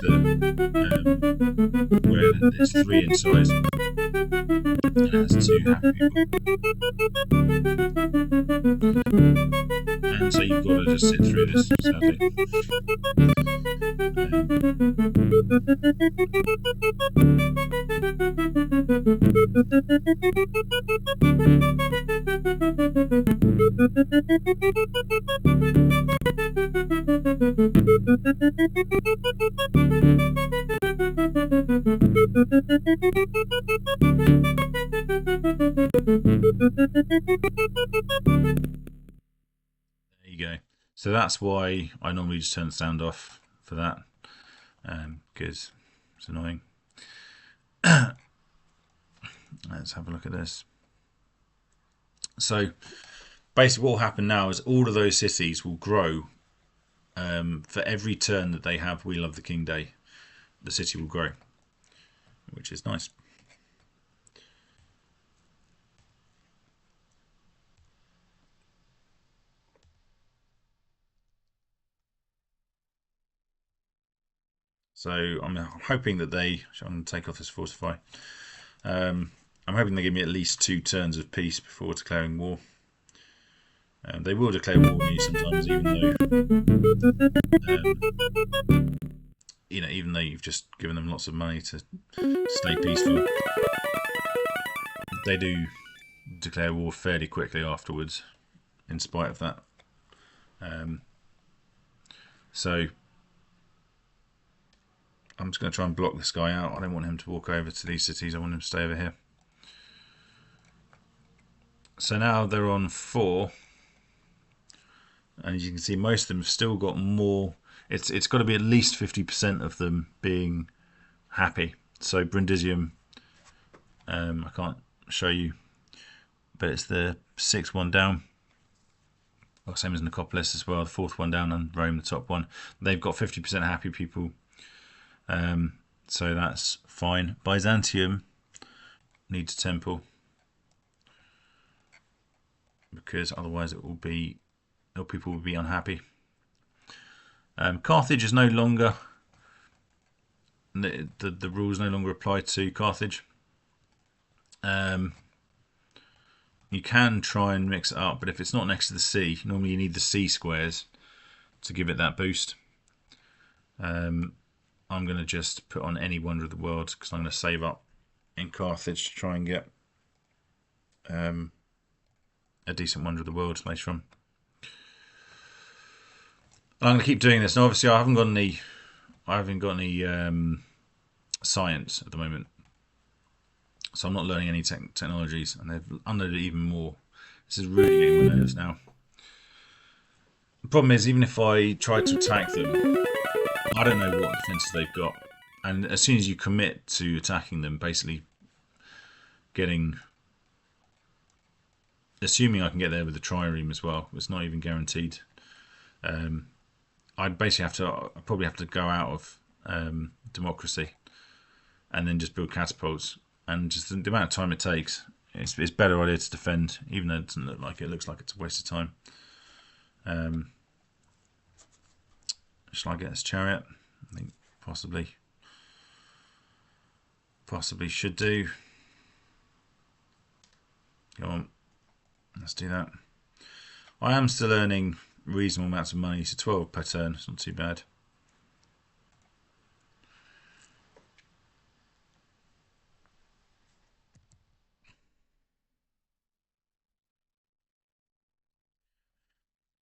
where there's 3 in size. It has 2 happy people. And so you've got to just sit through this, sadly. There you go. So that's why I normally just turn the sound off for that, because it's annoying. Let's have a look at this. So basically what will happen now is all of those cities will grow. For every turn that they have We Love the King Day, the city will grow, which is nice. So I'm hoping that I'm going to take off this fortify. I'm hoping they give me at least 2 turns of peace before declaring war. They will declare war on you sometimes, even though you've just given them lots of money to stay peaceful. They do declare war fairly quickly afterwards, in spite of that. So I'm just going to try and block this guy out. I don't want him to walk over to these cities. I want him to stay over here. So now they're on 4. And as you can see, most of them have still got more. It's got to be at least 50% of them being happy. So Brundisium, I can't show you, but it's the 6th one down. Well, same as Nicopolis as well, the 4th one down, and Rome, the top one. They've got 50% happy people. So that's fine. Byzantium needs a temple, because otherwise people will be unhappy. Carthage is no longer, the rules no longer apply to Carthage. You can try and mix it up, but if it's not next to the sea, normally you need the sea squares to give it that boost. I'm going to just put on any wonder of the world, because I'm going to save up in Carthage to try and get a decent wonder of the world later on. I'm going to keep doing this. Now, obviously, I haven't got any science at the moment, so I'm not learning any technologies, and they've unloaded even more. This is really getting my nerves now. The problem is, even if I try to attack them, I don't know what defences they've got, and as soon as you commit to attacking them, basically assuming I can get there with the trireme as well, it's not even guaranteed. I'd probably have to go out of democracy and then just build catapults, and just the amount of time it takes, it's a better idea to defend, even though it doesn't look like it. It looks like it's a waste of time. Shall I get this chariot? I think possibly should do. Go on, let's do that. I am still earning reasonable amounts of money, so 12 per turn, it's not too bad.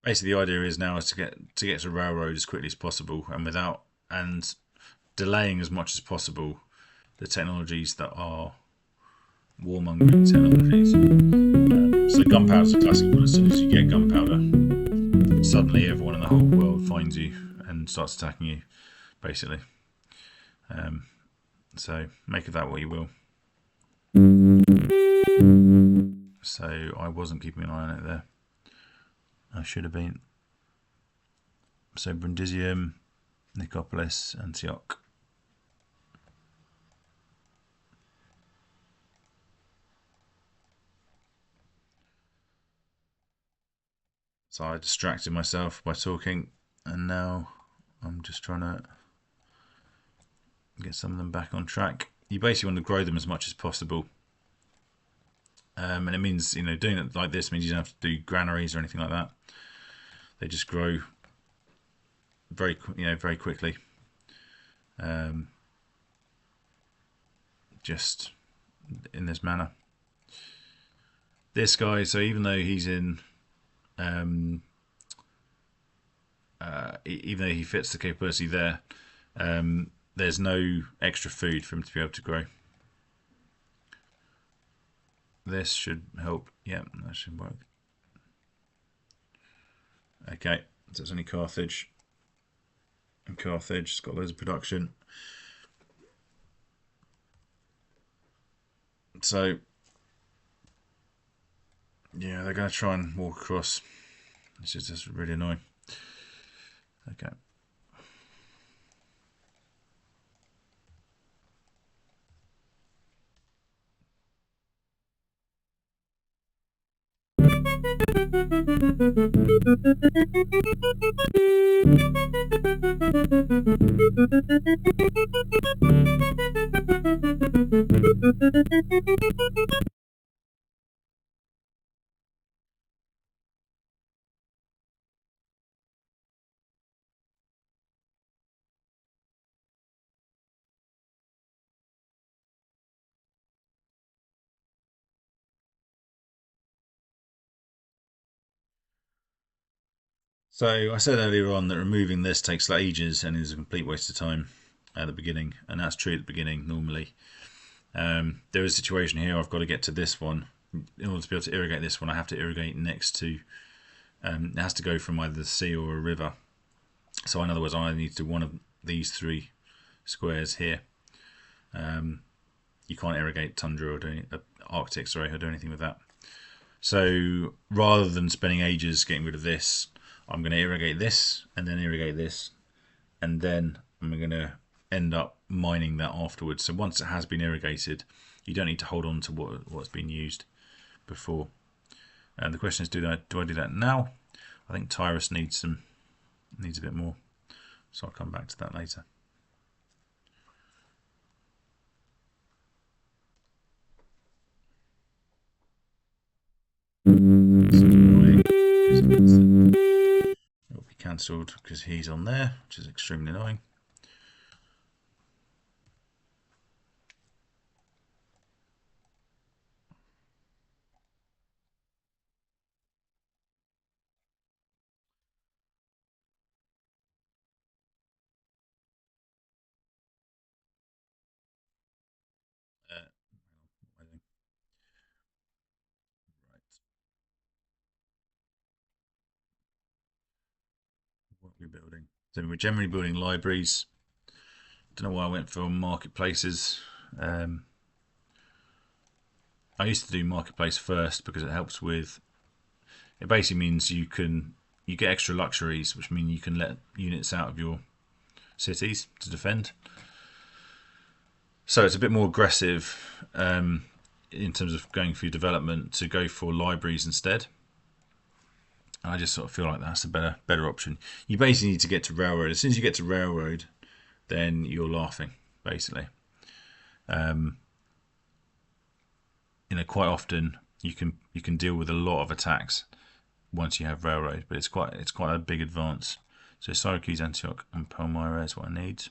Basically, the idea is now is to get to railroad as quickly as possible, and delaying as much as possible the technologies that are warmongering technologies. So gunpowder is a classic one. As soon as you get gunpowder, suddenly everyone in the whole world finds you and starts attacking you, basically. So make of that what you will. So I wasn't keeping an eye on it there. I should have been. So Brundisium, Nicopolis, Antioch. So I distracted myself by talking, and now I'm just trying to get some of them back on track. You basically want to grow them as much as possible. And it means, doing it like this means you don't have to do granaries or anything like that. They just grow very quickly. Just in this manner. this guy, so even though he's in, even though he fits the capability there, there's no extra food for him to be able to grow. This should help. Yeah, that should work. Okay, so it's only Carthage. And Carthage has got loads of production. So, yeah, they're going to try and walk across. It's just really annoying. Okay. So I said earlier on that removing this takes ages and is a complete waste of time at the beginning, and that's true at the beginning normally. There is a situation here. I've got to get to this one. In order to be able to irrigate this one, I have to irrigate next to. It has to go from either the sea or a river. So in other words, I need to do one of these three squares here. You can't irrigate tundra or do Arctic, sorry, or do anything with that. So rather than spending ages getting rid of this, I'm going to irrigate this and then irrigate this, and then I'm going to end up mining that afterwards. So once it has been irrigated, you don't need to hold on to what's been used before. And the question is, do I do that now? I think Tyrus needs a bit more, so I'll come back to that later. It'll be cancelled because he's on there, which is extremely annoying. What are we building? So we're generally building libraries. Don't know why I went for marketplaces. I used to do marketplace first because it helps with. It basically means you get extra luxuries, which mean you can let units out of your cities to defend. So it's a bit more aggressive in terms of going for your development to go for libraries instead. I just sort of feel like that's a better option. You basically need to get to railroad. As soon as you get to railroad, then you're laughing, basically. Quite often you can deal with a lot of attacks once you have railroad, but it's quite a big advance. So Syracuse, Antioch, and Palmyra is what I need.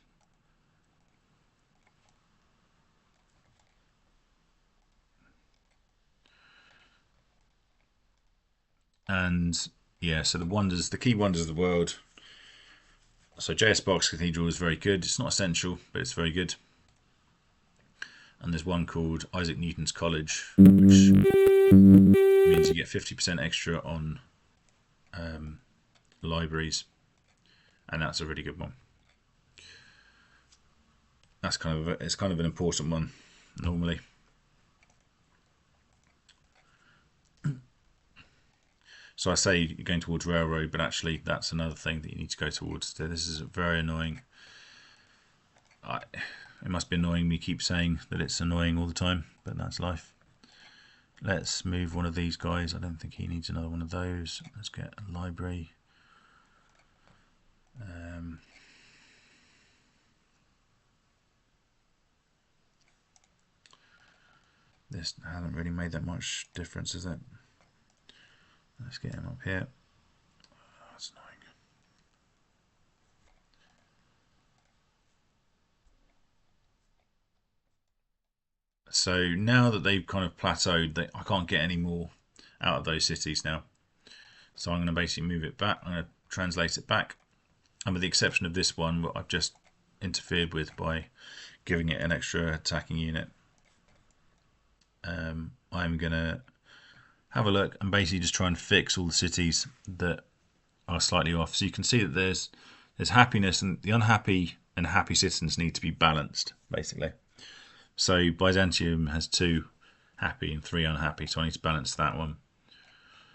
And yeah, so the key wonders of the world. So J.S. Bach's Cathedral is very good. It's not essential, but it's very good. And there's one called Isaac Newton's College, which means you get 50% extra on libraries, and that's a really good one. It's kind of an important one normally. So I say you're going towards railroad, but actually that's another thing that you need to go towards. This is very annoying. It must be annoying me keep saying that it's annoying all the time, but that's life. Let's move one of these guys. I don't think he needs another one of those. Let's get a library. This hasn't really made that much difference, has it? Let's get him up here. Oh, that's annoying. So now that they've kind of plateaued, I can't get any more out of those cities now. So I'm going to basically move it back. I'm going to translate it back. And with the exception of this one, what I've just interfered with by giving it an extra attacking unit, I'm going to have a look and basically just try and fix all the cities that are slightly off. So you can see that there's happiness, and the unhappy and happy citizens need to be balanced, basically. So Byzantium has 2 happy and 3 unhappy, so I need to balance that one.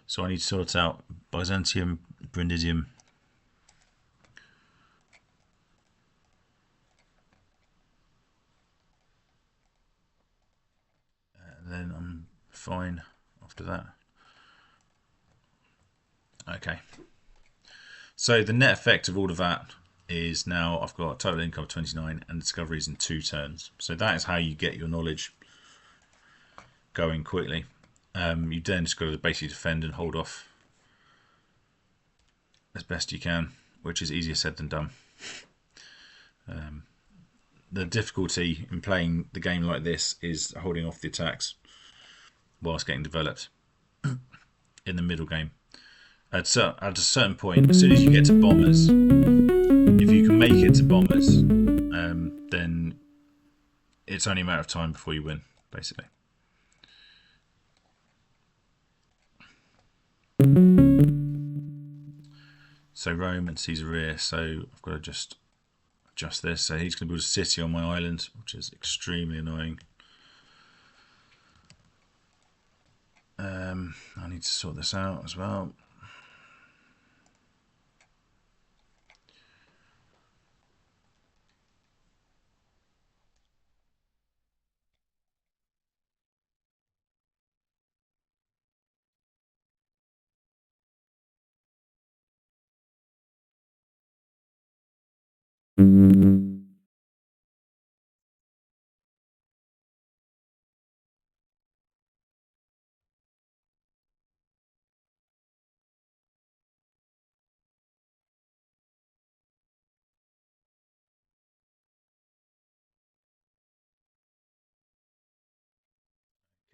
So I need to sort out Byzantium, Brundizium, and then I'm fine after that. Okay. So the net effect of all of that is now I've got a total income of 29 and discoveries in 2 turns. So that is how you get your knowledge going quickly. You then just got to basically defend and hold off as best you can, which is easier said than done. The difficulty in playing the game like this is holding off the attacks whilst getting developed in the middle game. At a certain point, as soon as you get to bombers, if you can make it to bombers, then it's only a matter of time before you win, basically. So Rome and Caesarea, so I've got to just adjust this. So he's going to build a city on my island, which is extremely annoying. I need to sort this out as well.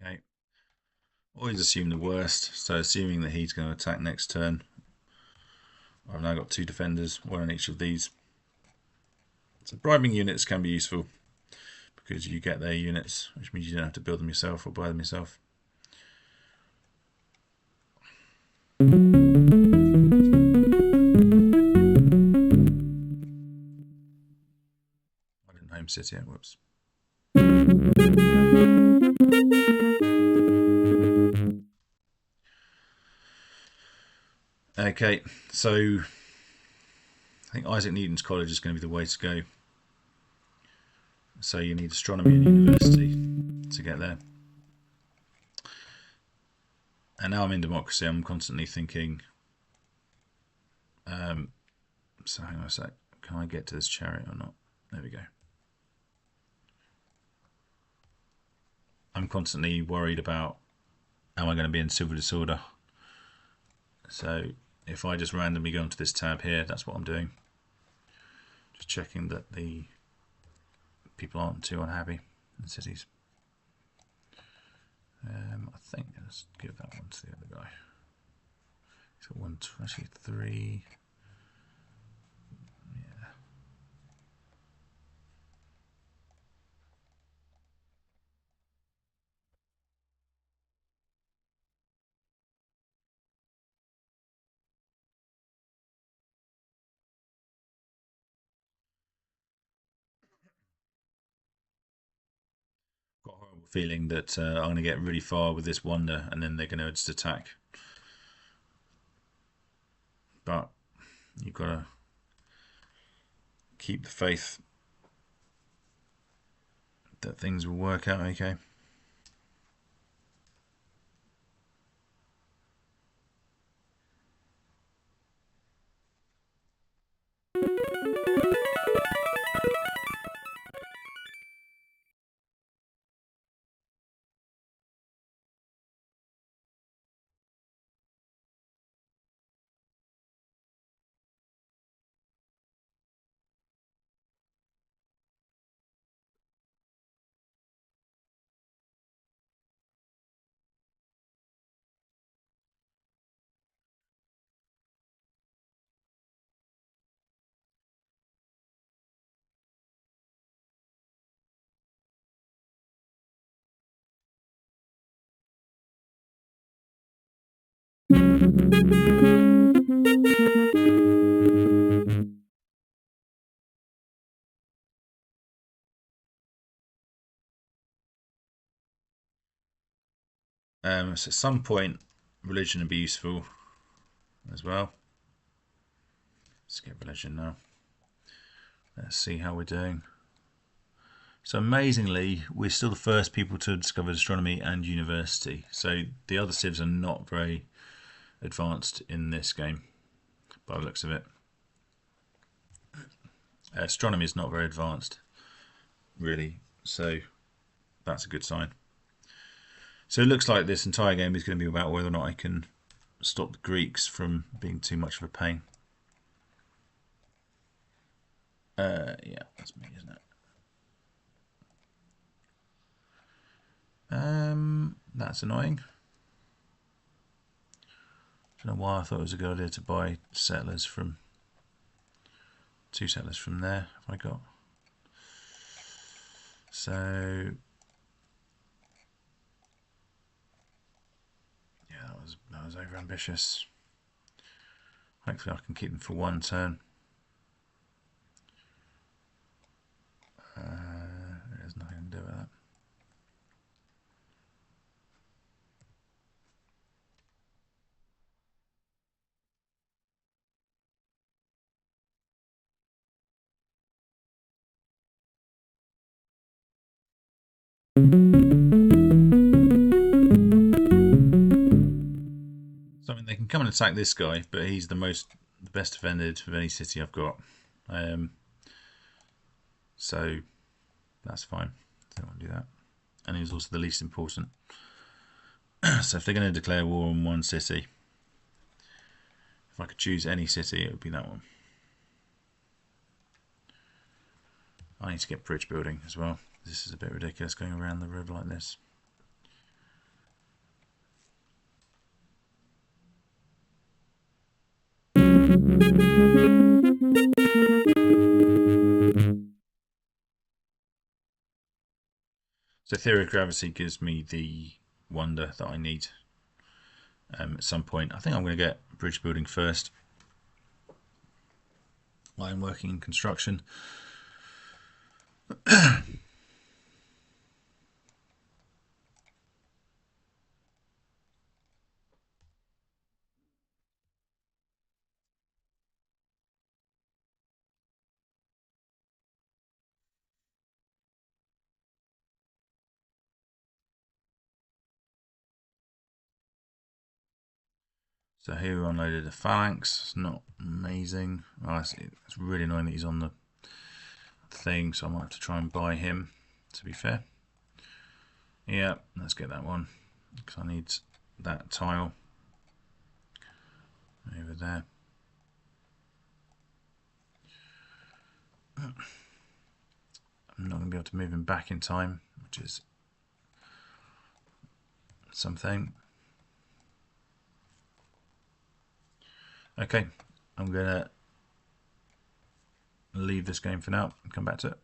Okay. Always assume the worst. So assuming that he's going to attack next turn, I've now got 2 defenders, 1 on each of these. So bribing units can be useful because you get their units, which means you don't have to build them yourself or buy them yourself. I didn't home city yet, whoops. Okay, so I think Isaac Newton's College is going to be the way to go. So you need astronomy and university to get there. And now I'm in democracy, I'm constantly thinking, so hang on a sec, can I get to this chariot or not? There we go. I'm constantly worried about, am I going to be in civil disorder? So if I just randomly go into this tab here, that's what I'm doing. Just checking that the people aren't too unhappy in cities. I think let's give that one to the other guy. So 123. Yeah. Got a horrible feeling that I'm going to get really far with this wonder, and then they're going to just attack. But you've got to keep the faith that things will work out okay. So at some point, religion would be useful as well. Let's get religion now. Let's see how we're doing. So amazingly, we're still the first people to discover astronomy and university. So the other civs are not very advanced in this game, by the looks of it. Astronomy is not very advanced, really. So that's a good sign. So it looks like this entire game is going to be about whether or not I can stop the Greeks from being too much of a pain. Yeah, that's me, isn't it? That's annoying. I don't know why I thought it was a good idea to buy settlers from 2 settlers from there. Have I got? So yeah, that was over ambitious. Hopefully I can keep them for 1 turn. There's nothing to do with that. So I mean, they can come and attack this guy, but he's the best defended of any city I've got. So that's fine. Don't want to do that. And he's also the least important. So if they're going to declare war on one city, if I could choose any city, it would be that one. I need to get bridge building as well. This is a bit ridiculous going around the river like this. So theory of gravity gives me the wonder that I need at some point. I think I'm going to get bridge building first. I'm working in construction. So here we unloaded a phalanx. It's not amazing. Oh, it's really annoying that he's on the thing, so I might have to try and buy him, to be fair. Yeah, let's get that one, because I need that tile over there. I'm not going to be able to move him back in time, which is something. Okay, I'm going to leave this game for now and come back to it.